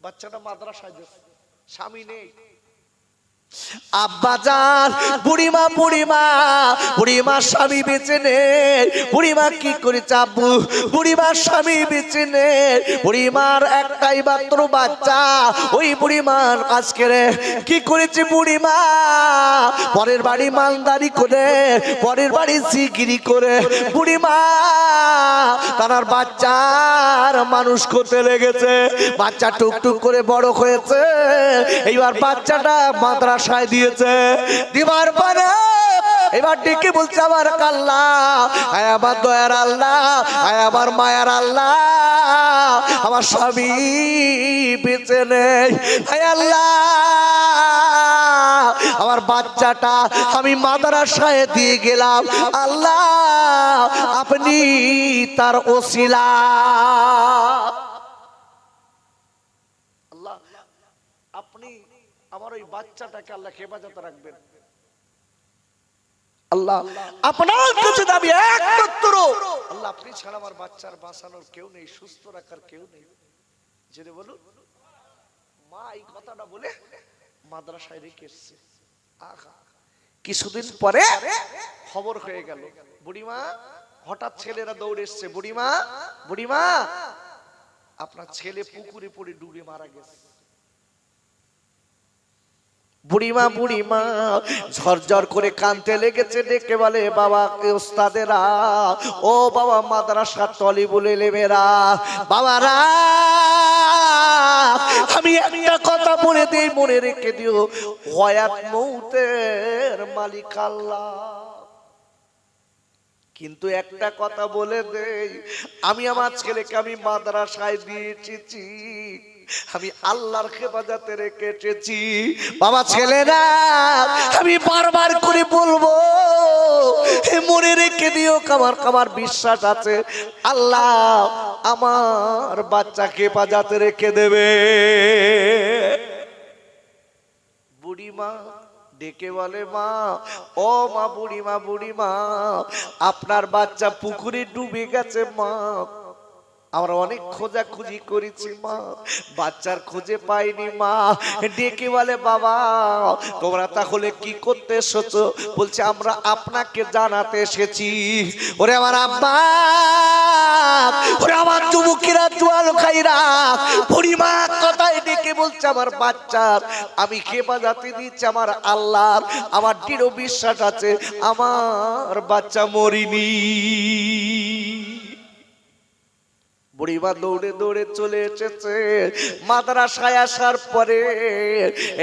বাচ্চাটা মাদ্রাসায় যাচ্ছে, স্বামী নেই। আব্বাজান, বুড়িমার স্বামী বেঁচে নেই। বুড়িমা কি করেছে আব্বু? বুড়িমার স্বামী বেঁচে নেই, বুড়িমার একটাই মাত্র বাচ্চা। ওই বুড়িমার আজকে কি করেছে বুড়িমা? পরের বাড়ি মালদারি করে, পরের বাড়ি জিগিরি করে বুড়িমা তার বাচ্চার মানুষ করতে লেগেছে। বাচ্চা টুকটুক করে বড় হয়েছে, এইবার বাচ্চাটা মাদ্রাসায় দিয়েছে। দিবার পরে এবার ডেকে বলছে, আমার আল্লাহ, আয় আমার দয়ার আল্লাহ, আয় আমার মায়ার আল্লাহ, আমার স্বামী বেঁচে নেই, আয় আল্লাহ আমার বাচ্চাটা আমি মাদ্রাসায় দিয়ে গেলাম, আল্লাহ আপনি তার ওসিলা, আল্লাহ আপনি আমার ওই বাচ্চাটাকে আল্লাহ হেফাজতে রাখবেন। আল্লাহ আপনার কাছে দাবি একমাত্র, আল্লাহ আপনি ছাড়া আমার বাচ্চার বাঁচানোর কেউ নেই, সুস্থ রাখার কেউ নেই। জেনে বলুন, মা এই কথাটা বলে মাদ্রাসায় রেখে এসছে। আহা, কিছুদিন পরে খবর হয়ে গেল, বুড়িমা হঠাৎ ছেলেরা দৌড়ে এসছে, বুড়িমা আপনার ছেলে পুকুরে পড়ে ডুবে মারা গেছে। বুড়িমা ঝরঝর করে কানতে লেগেছে, ডেকে বলে বাবা ওস্তাদেরা, ও বাবা মাদ্রাসার তলিবুল ইলমেরা, বাবারা আমি একটা কথা বলে দিই, মনে রেখে দিও, হয়াত মৌতের মালিক আল্লাহ। কিন্তু একটা কথা বলে দেই, আমি আমার ছেলেকে আমি মাদ্রাসায় দিয়ে এসেছি, আমি আল্লাহর হেফাজতে রেখে এসেছি। বাবা ছেলেরা আমি বারবার করে বলবো, মনে রেখে দিও, আমার বিশ্বাস আছে আল্লাহ আমার বাচ্চাকে হেফাজতে রেখে দেবে। বুড়িমা ডেকে বলে মা, ও মা বুড়িমা আপনার বাচ্চা পুকুরে ডুবে গেছে মা, আমরা অনেক খোঁজাখুঁজি করেছি মা, বাচ্চার খুঁজে পাইনি মা। ডেকে বলে বাবা তোমরা তাহলে কি করতে এসেছো? বলছে আমরা আপনাকে জানাতে এসেছি। ওরে আমার আব্বা, ওরে আমার যুবকেরা, জোয়াল খাইরা, বুড়িমা কথায় ডেকে বলছে আমার বাচ্চার আমি হেফাজতে দিচ্ছি আমার আল্লাহর, আমার দৃঢ় বিশ্বাস আছে আমার বাচ্চা মরিনি। বুড়িমা দৌড়ে দৌড়ে চলে এসেছে মাদ্রাসায়। আসার পরে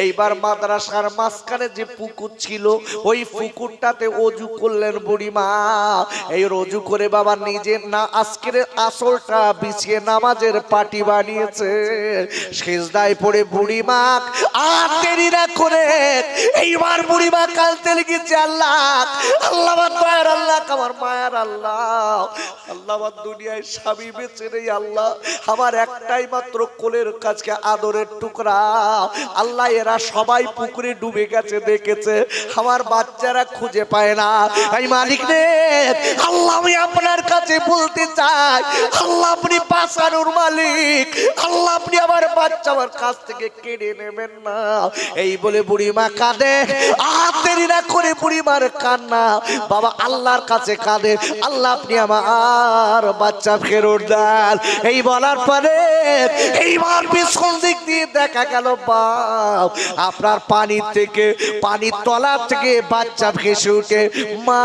এইবার মাদ্রাসার মাঝখানে যে পুকুর ছিল ওই পুকুরটাতে অজু করলেন বুড়িমা। এই অজু করে বাবা নিজের না আজকের আসলটা বিছিয়ে নামাজের পাটি বানিয়েছে। সিজদায় পড়ে বুড়িমা আর দেরি না করে এইবার বুড়িমা কাঁদতে লেগেছে, আল্লাহ আল্লাহ আমার দয়ার আল্লাহ, আমার মায়ার আল্লাহ, আল্লাহ আমার দুনিয়ায় স্বামী বেঁচে নেই আল্লাহ, আমার একটাই মাত্র কোলের কাছে আদরের টুকরা আল্লাহ, এরা সবাই পুকুরে ডুবে গেছে দেখেছে, আমার বাচ্চারা খুঁজে পায় না। এই মালিক রে আল্লাহ আমি আপনার কাছে বলতে চাই, আল্লাহ আপনি বাঁচানোর মালিক, আল্লাহ আপনি আমার বাচ্চা আমার কাছ থেকে কেড়ে নেবেন না। এই বলে বুড়িমা কাঁদে, আর দেরি না করে বুড়িমার কান্না বাবা আল্লাহর কাছে কাঁদে, আল্লাহ আপনি আমার বাচ্চা ফেরত দেন। এই বলার পরে এইবার পিছন দিক দিয়ে দেখা গেল বাপ আপনার পানির তলা থেকে বাচ্চা ভেসে উঠে মা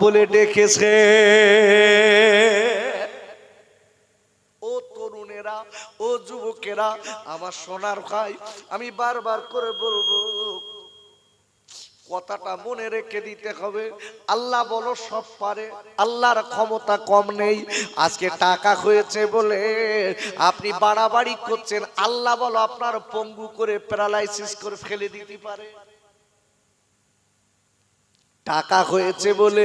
বলে ডেকেছে। ও তরুণেরা, ও যুবকেরা, আমার সোনার ভাই, আমি বারবার করে বলবো কথাটা মনে রেখে দিতে হবে। আল্লাহ বলো সব পারে, আল্লাহর ক্ষমতা কম নেই। আজকে টাকা হয়েছে বলে আপনি বাড়াবাড়ি করছেন, আল্লাহ বলো আপনার পঙ্গু করে প্যারালাইসিস করে ফেলে দিতে পারে। টাকা হয়েছে বলে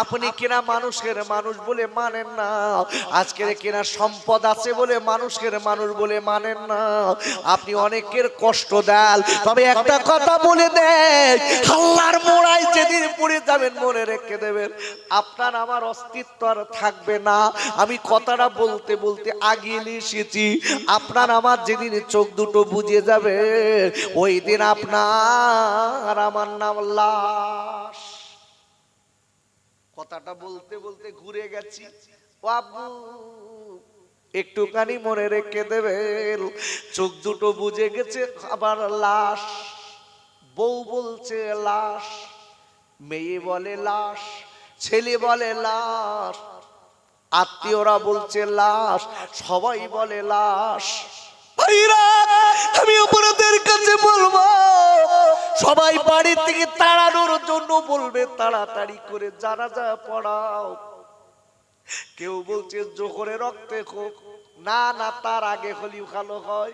আপনি কিনা মানুষের মানুষ বলে মানেন না, আজকের কিনা সম্পদ আছে বলে মানুষের মানুষ বলে মানেন না, আপনি অনেকের কষ্ট দেন। তবে একটা কথা বলে দেন, আল্লাহর মোড়ায় যেদিন পড়ে যাবেন মনে রেখে দেবেন আপনার আমার অস্তিত্ব আর থাকবে না। আমি কথাটা বলতে বলতে আগিয়ে এসেছি, আপনার আমার যেদিন চোখ দুটো বুঝে যাবে ওই দিন আপনার আমার নাম লাশ। কথাটা বলতে বলতে ঘুরে গেছি, বাবু একটুখানি মনে রেখে দেবেন, চোখ দুটো বুঝে গেছে আবার লাশ। বউ বলছে লাশ, মেয়ে বলে লাশ, ছেলে বলে লাশ, আত্মীয়রা বলছে লাশ, সবাই বলে লাশ। আমি আপনাদের কাছে বলবো, সবাই বাড়ি থেকে তাড়ানোর জন্য বলবে তাড়াতাড়ি করে জানাজা পড়াও। কেউ বলছে জোহরে রক্তে হোক, না না তার আগে হলেও ভালো হয়।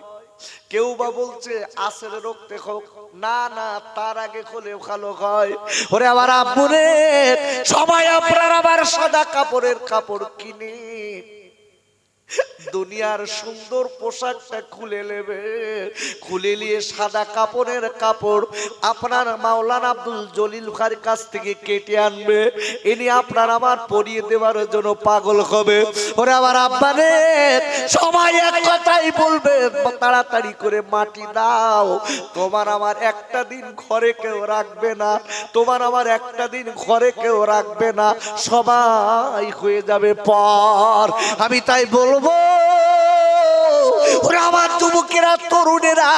কেউ বা বলছে আসরে রক্তে হোক, না না তার আগে হলেও ভালো হয়। ওরে আমার আব্বুরে, সবাই আপনার আবার সাদা কাপড় কিনে দুনিয়ার সুন্দর পোশাকটা খুলে নেবে, খুলে নিয়ে সাদা কাপড়ের কাপড় আপনার মাওলানা আব্দুল জলিল খার কাছ থেকে কেটে আনবে, ইনি আপনার আমার পরিয়ে দেওয়ার জন্য পাগল হবে। ওরে আমার আব্বারে, সবাই এক কথাই বলবে তাড়াতাড়ি করে মাটি দাও, তোমার আমার একটা দিন ঘরে কেউ রাখবে না, তোমার আমার একটা দিন ঘরে কেউ রাখবে না, সবাই হয়ে যাবে পর। আমি তাই বলবো, ওরা আমার যুবকেরা, তরুণেরা,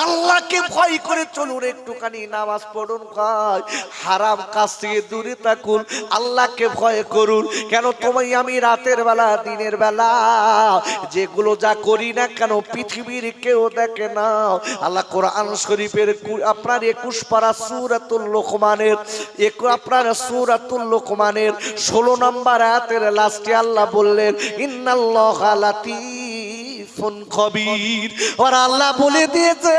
আল্লাহ আল্লাহকে ভয় করে চলুন, একটুখানি নামাজ পড়ুন, খায় হারাম কাজ থেকে দূরে থাকুন, আল্লাহকে ভয় করুন। কেন তোমায় আমি রাতের বেলা দিনের বেলা যেগুলো যা করি না কেন পৃথিবীর কেউ দেখে না। আল্লাহ কোরআন শরীফের আপনার 21 পারা সূরাতুল লোকমানের আপনার সূরাতুল লোকমানের 16 নম্বর আয়াতের লাস্টে আল্লাহ বললেন ইন্নাল্লাহা লাতীফুন খবীর। আর আল্লাহ বলে দিয়েছে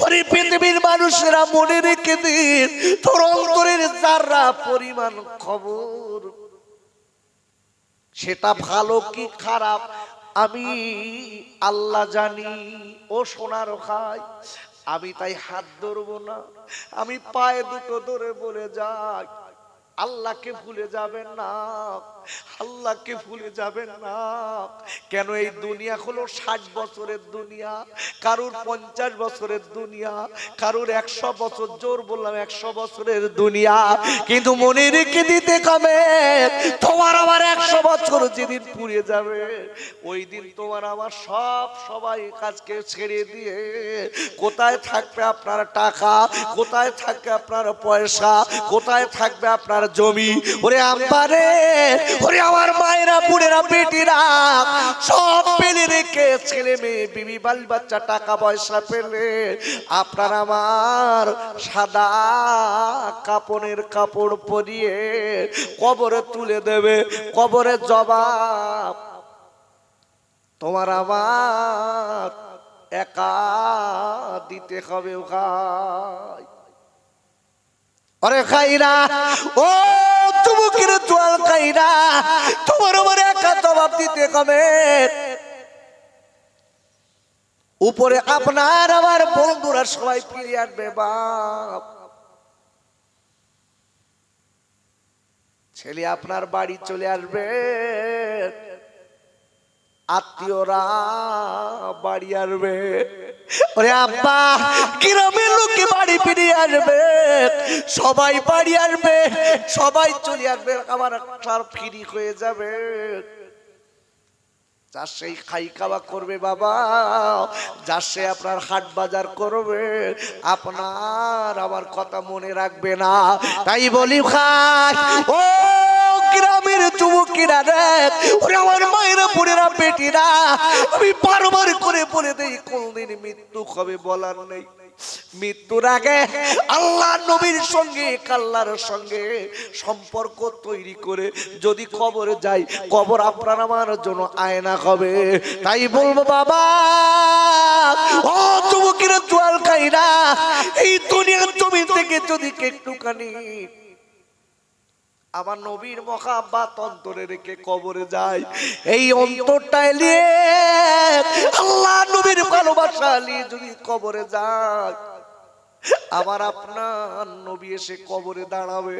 ওরে পৃথিবীর মানুষেরা মনে রেখে দিন, তোর অন্তরের যারা পরিমাণ খবর, সেটা ভালো কি খারাপ আমি আল্লাহ জানি। ও সোনার খাই, আমি তাই হাত ধরবো না, আমি পায়ে দুটো ধরে বলে যাই আল্লাহকে ভুলে যাবেন না, আল্লাহকে ভুলে যাবেন না। কেন এই দুনিয়া হলো 60 বছরের দুনিয়া, কারুর 50 বছরের দুনিয়া, কারুর 100 বছর, জোর বললাম 100 বছরের দুনিয়া। কিন্তু মনে রেখে দিতে কবে তোমার আমার 100 বছর যেদিন পুড়ে যাবে, ওই দিন তোমার আমার সবাই কাজকে ছেড়ে দিয়ে কোথায় থাকবে আপনার টাকা, কোথায় থাকবে আপনার পয়সা, কোথায় থাকবে আপনার জমি। ওরে আম্বারে, ওরে আমার মায়েরা বুড়েরা বেটিরা সব পেলে রেখে ছেলে মেয়ে বিবি বাল বাচ্চা টাকা পয়সা পেলে আপনার আমার সাদা কাপড়ের কাপড় পরিয়ে কবরে তুলে দেবে। কবরের জবাব তোমার আমার একা দিতে হবে। ভাই আরে খাইরা, ও যুবকের জোয়াল খাইরা, তোমার আমার একা জবাব দিতে হবে। উপরে আপনার আমার বন্ধুরা সবাই ফিরে আসবে, বাপ ছেলে আপনার বাড়ি চলে আসবে, আত্মীয়রা বাড়ি আসবে। ওরে আব্বা গ্রামের লোকে বাড়ি ফিরে আসবে, সবাই বাড়ি আসবে, সবাই চলে আসবে, আবার ফিরি হয়ে যাবে। যার সেই খাই খাওয়া করবে বাবা, যার সে আপনার হাট বাজার করবে, আপনার আমার কথা মনে রাখবে না। তাই বলি খাই, ও গ্রামের যুবকেরা রে, ওরে আমার মায়েরা বোনেরা বেটিরা, আমি বারবার করে বলে দেই কোনদিন মৃত্যু হবে বলার নেই। মৃত্যুর আগে আল্লাহ নবীর সঙ্গে আল্লাহর সঙ্গে সম্পর্ক তৈরি করে যদি কবরে যাই, কবর আপনার আমার জন্য আয়না হবে। তাই বলবো বাবা, ও যুবকেরা জোয়াল খাইরা, এই দুনিয়ার জমিন থেকে যদি একটুখানি আমার নবীর মহাব্বত অন্তরে রেখে কবরে যায়, এই অন্তরটা নিয়ে আল্লাহ নবীর ভালোবাসা নিয়ে যদি কবরে যায়, আবার আপনার নবী এসে কবরে দাঁড়াবে,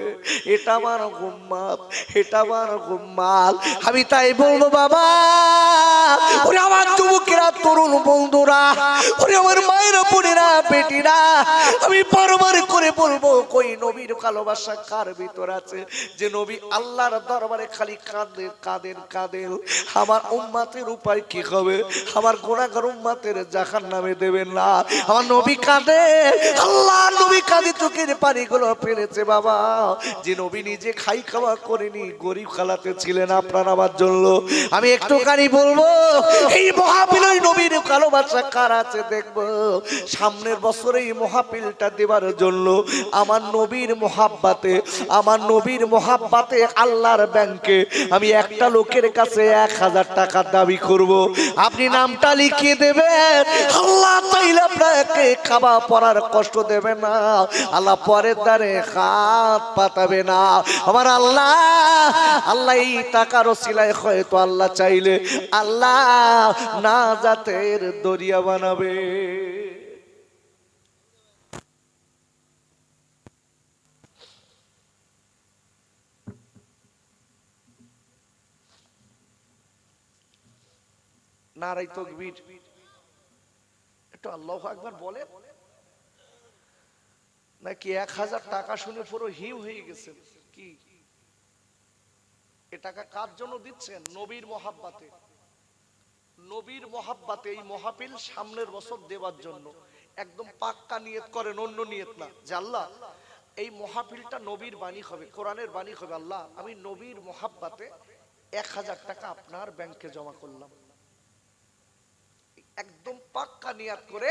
এটা আমার গুম্মাত, এটা আমার গুম্মাল। আমি তাই বলবো বাবা, ওরে আমার যুবকেরা তরুণ বন্ধুরা, ওরে আমার মায়েরা বোনেরা বেটিরা, আমি বারবার করে বলবো কই নবীর ভালোবাসা কার ভিতর আছে, যে নবী আল্লাহর দরবারে খালি কাঁদেন কাঁদেন কাঁদেন আমার উম্মতের উপায় কি হবে, আমার গুনাহগার উম্মতের জাহান্নামে দেবেন না। আমার নবী কাঁদে, আল্লাহ নবী কাঁদে, চোখের পানিগুলো ফেলেছে বাবা, যে নবী নিজে খাই খাওয়া করেনি, গরিব খালাতে ছিলেন আপনার আমার জন্য। আমি একটুখানি বলবো এই মহাপিল নবীর ভালোবাসা কার আছে দেখবো। সামনের বছরে এই মহাপিলটা দেবার জন্য আমার নবীর মহাব্বাতে, আমার নবীর মহাব্বাতে আল্লাহর ব্যাংকে আমি একটা লোকের কাছে 1000 টাকা দাবি করব, আপনি নামটা লিখিয়ে দেবেন। আল্লাহ তাইলে আপনাকে খাওয়া পড়ার কষ্ট দেবে না, আল্লাহ পরের দ্বারে হাত পাতাবে না। আমার আল্লাহ, আল্লাহ এই টাকার ওসিলায় হয়তো আল্লাহ চাইলে আল্লাহ নাজাতের দরিয়া বানাবে। নারাই তাকবীর, একটু আল্লাহু আকবার বলে নাকি 1000 টাকা শুনে পুরো হিম হয়ে গেছে? কি এ টাকা কার জন্য দিচ্ছেন? নবীর মহাব্বাতে, নবীর মহাব্বাতে এই মহাপিল সামনের বছর দেওয়ার জন্য একদম পাক্কা নিয়ত করেন, অন্য নিয়ত না, যে আল্লাহ এই মাহফিলটা নবীর বাণী হবে, কোরআনের বাণী হবে, আল্লাহ আমি নবীর মোহাব্বতে 1000 টাকা আপনার ব্যাংকে জমা করলাম। একদম পাক্কা নিয়ত করে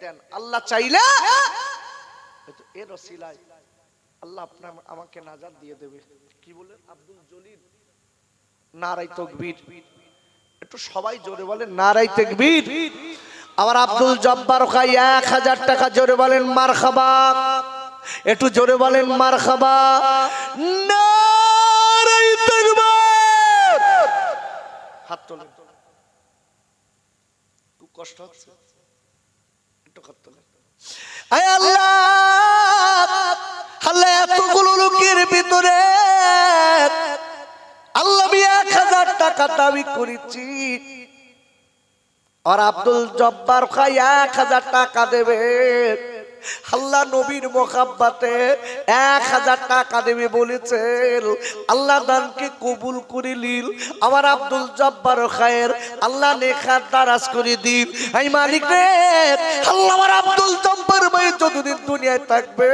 দেন, আল্লাহ চাইলে এর ওসিলায় আল্লাহ আপনার আমাকে নাজাত দিয়ে দেবে। কি বলেন আব্দুল জলিল? নারাই তাকবীর। একটু সবাই জোরে বলেন নারাই তাকবীর। আবার আব্দুল জব্বার খাই 1000 টাকা, জোরে বলেন মারহাবা। একটু জোরে বলেন মারহাবা। নারাই তাকবীর। হাত তোলেন, খুব কষ্ট হচ্ছে, একটু হাত তোলেন। আয় আল্লাহ, আল্লাহ এতগুলো লোকের ভিতরে আল্লাহ আমি 1000 টাকা দাবি করেছি, আর আব্দুল জব্বার খাই 1000 টাকা দেবে। আল্লাহ নবীর মোহাব্বতে 1000 টাকা দেবে বলেছেন, আল্লাহ দানকে কবুল করে নিল। আমার আব্দুল জব্বার খায়ের আল্লাহ নেখার দারাজ করে দিন। এই মালিক রে, আল্লাহ আমার আব্দুল জব্বার ভাই যতদিন দুনিয়ায় থাকবে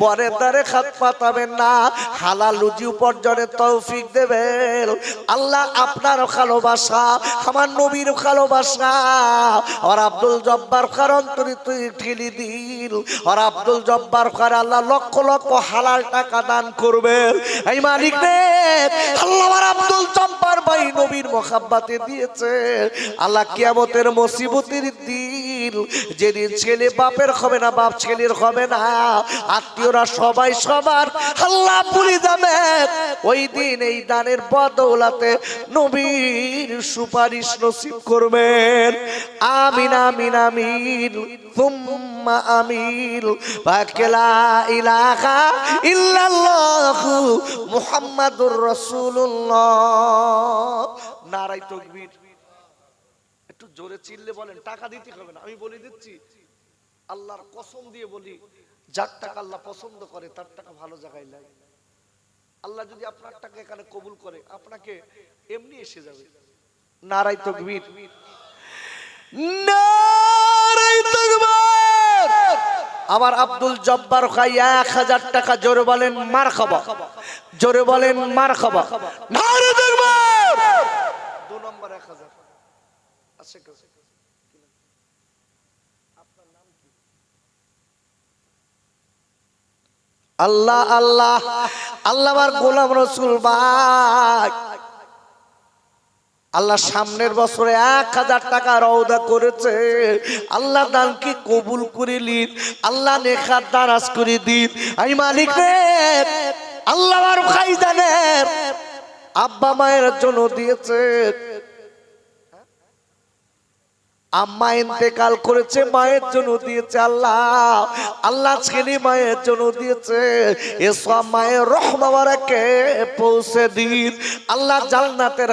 পরে দ্বারে হাত পাতাবেন না, হালাল রুজি উপার্জনের তৌফিক দেবেন। আল্লাহ আপনার ভালোবাসা, আমার নবীর ভালোবাসা আর আব্দুল জব্বার খার অন্তরে তুই ঠেলে দিন। আর আব্দুল জব্বার খার আল্লাহ লক্ষ লক্ষ হালাল টাকা দান করবে। এই মালিক রে, আল্লাহ আমার আব্দুল জব্বার ভাই নবীর মোহাব্বতে দিয়েছে। আল্লাহ কিয়ামতের মুসিবতের দিন, যেদিন ছেলে বাপের হবে না, বাপ ছেলের হবে না, আত্মীয়রা সবাই সবার আল্লাহ ভুলে যাবে, ওই দিন এই দানের বদৌলতে নবীর সুপারিশ নসিব করবেন। আমিন আমিন আমিন সুম্মা আমিন। লা ইলাহা ইল্লাল্লাহু মুহাম্মাদুর রাসূলুল্লাহ। নারাই তাকবীর। একটু জোরে চিল্লে বলেন, টাকা দিতে হবে না, আমি বলে দিচ্ছি, আল্লাহর কসম দিয়ে বলি, যার টাকা আল্লাহ পছন্দ করে তার টাকা ভালো জায়গায় লাগে। আল্লাহ যদি আপনার টাকা এখানে কবুল করে, আপনাকে এমনি এসে যাবে। নারাই তাকবীর, নারাই তাকবীর। আমার আব্দুল জব্বার খাই 1000 টাকা, জোরে বলেন মারহাবা, জোরে বলেন মারহাবা। নারাই তাকবীর। 2 নম্বর 1000 আছে কাছে। আপনার নাম কি? আল্লাহ আল্লাহ আল্লাহ আমার গোলাম রসুল ভাই, আল্লাহ সামনের বছরে 1000 টাকা রওদা করেছে। আল্লাহ দানকে কবুল করে নিন, আল্লাহ নেখার দারাজ করে দিন। আমি মালিক রে, আল্লাহ আমার ভাই জানেন আব্বা মায়ের জন্য দিয়েছে, আম্মা ইন্তেকাল করেছে মায়ের জন্য দিয়েছে। আল্লাহ আল্লাহ ছেলে মায়ের জন্য দিয়েছে, এসব মায়ের রহমাকে পৌঁছে দিন। আল্লাহ জান্নাতের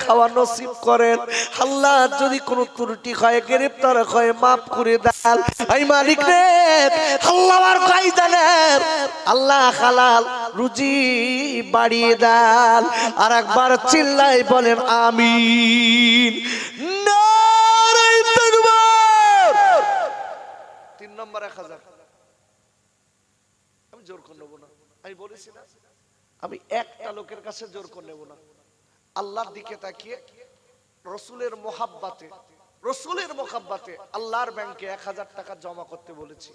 খাওয়া নসিব করেন। আল্লাহ যদি কোনো ত্রুটি হয়, গ্রেফতার হয়, মাফ করে দেন। এই মালিক রে, আল্লাহ আর ভাই জানেন আল্লাহ হালাল রুজি বাড়িয়ে দেন। আর একবার চিল্লাই বলেন আমিন। 3 নম্বর 1000 আমি জোর করে নেব না, আমি বলেছি না, আমি একটা লোকের কাছে জোর করে নেব না। আল্লাহর দিকে তাকিয়ে রসুলের মোহাব্বতে আল্লাহর ব্যাংকে 1000 টাকা জমা করতে বলেছি।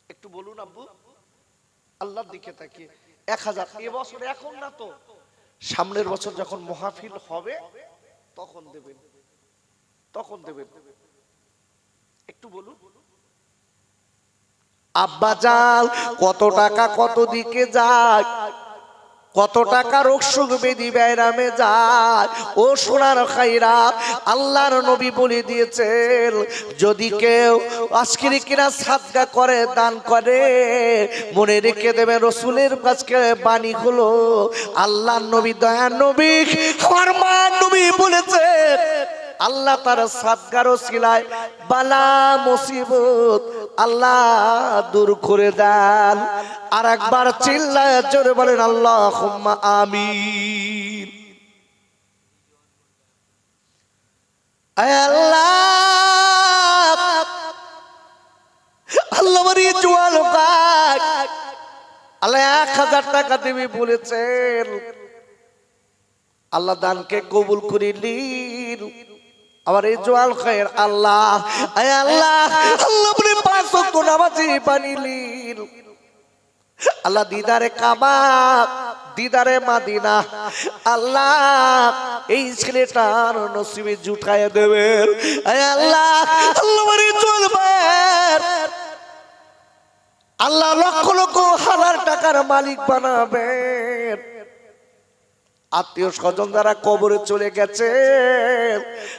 একটু বলুন আব্বু, আল্লাহর দিকে তাকিয়ে 1000 এবছর, এখন না তো, সামনের বছর যখন মাহফিল হবে তখন দেবেন, তখন দেবেন। একটু বলুন আব্বা জান, কত টাকা কত দিকে যায়, কত টাকা রোগ সুখ বেদি ব্যারামে যায়। ও সোনার খাইরা, আল্লাহর নবী বলে দিয়েছেন, যদি কেউ আজকের কিনা সাদকা করে, দান করে, মনে রেখে দেবে রসুলের কাছে বাণী হলো, আল্লাহর নবী দয়ার নবী আমার মায়ের নবী বলেছে, আল্লাহ তার সাদকার ওসিলায় বালা মুসিবত আল্লাহ দূর করে দেন। আর একবার চিল্লায় জোরে বলেন আল্লাহুম্মা আমিন। আয় আল্লাহ, আল্লাহ 1000 টাকা দিবি বলেছেন, আল্লাহ দানকে কবুল করিলেন। আবার এই জোয়াল খায়ের আল্লাহ, আয় আল্লাহ, আল্লাহ বলে 5 ওয়াক্ত নামাজি বানিলেন। আল্লাহ দিদারে কাবা, দিদারে মাদিনা, আল্লাহ এই ছেলেটার নসিবে জুটায় দেবেন। আয় আল্লাহ, আল্লাহ বলে চলবেন, আল্লাহ লক্ষ লক্ষ হাজার টাকার মালিক বানাবেন। আত্মীয় স্বজন যারা কবরে চলে গেছে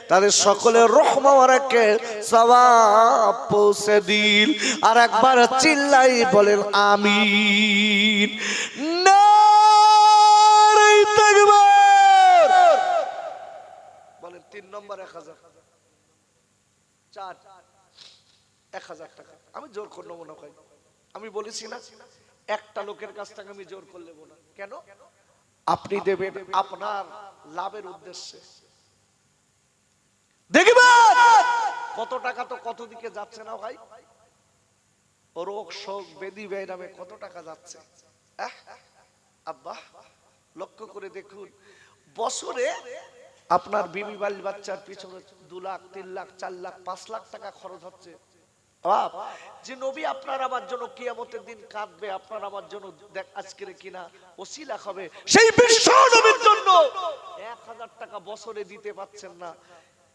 তাদের সকলের রহমাকে সওয়াব পৌঁছে দিন। আর একবার চিল্লাই বলেন আমিন। নারে তাকবীর। বলেন 3 নম্বর 1000, 4 1000 টাকা। আমি জোর করে নেবো না ভাই, আমি বলেছি না একটা লোকের কাছ থেকে আমি জোর করে নেবো না। কেন? আপনি দেবেন আপনার লাভের উদ্দেশ্যে। দেখবেন কত টাকা তো কত দিকে যাচ্ছে না ভাই, রোগ শোক বেদি বেরামে কত টাকা যাচ্ছে। আব্বা লক্ষ্য করে দেখুন, বছরে আপনার বিবি বাল বাচ্চার পিছনে 2 লাখ 3 লাখ 4 লাখ 5 লাখ টাকা খরচ হচ্ছে। যে নবী আপনার আমার জন্য কিয়ামতের দিন কাঁদবে, আপনার আমার জন্য দেখ আজকের কিনা ওসিলা হবে, সেই বিশ্ব নবীর জন্য 1000 টাকা বছরে দিতে পাচ্ছেন না,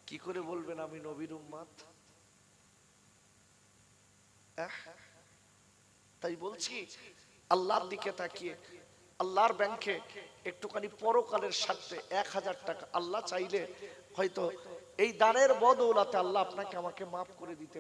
কি করে বলবেন আমি নবীর উম্মত? তাই বলছি আল্লাহর দিকে তাকিয়ে, আল্লাহর ব্যাংকে একটুখানি পরকালের স্বার্থে 1000 টাকা আল্লাহ চাইলে হয়তো এই দানের বদৌলতে আল্লাহ আপনাকে আমাকে মাফ করে দিতে পারে।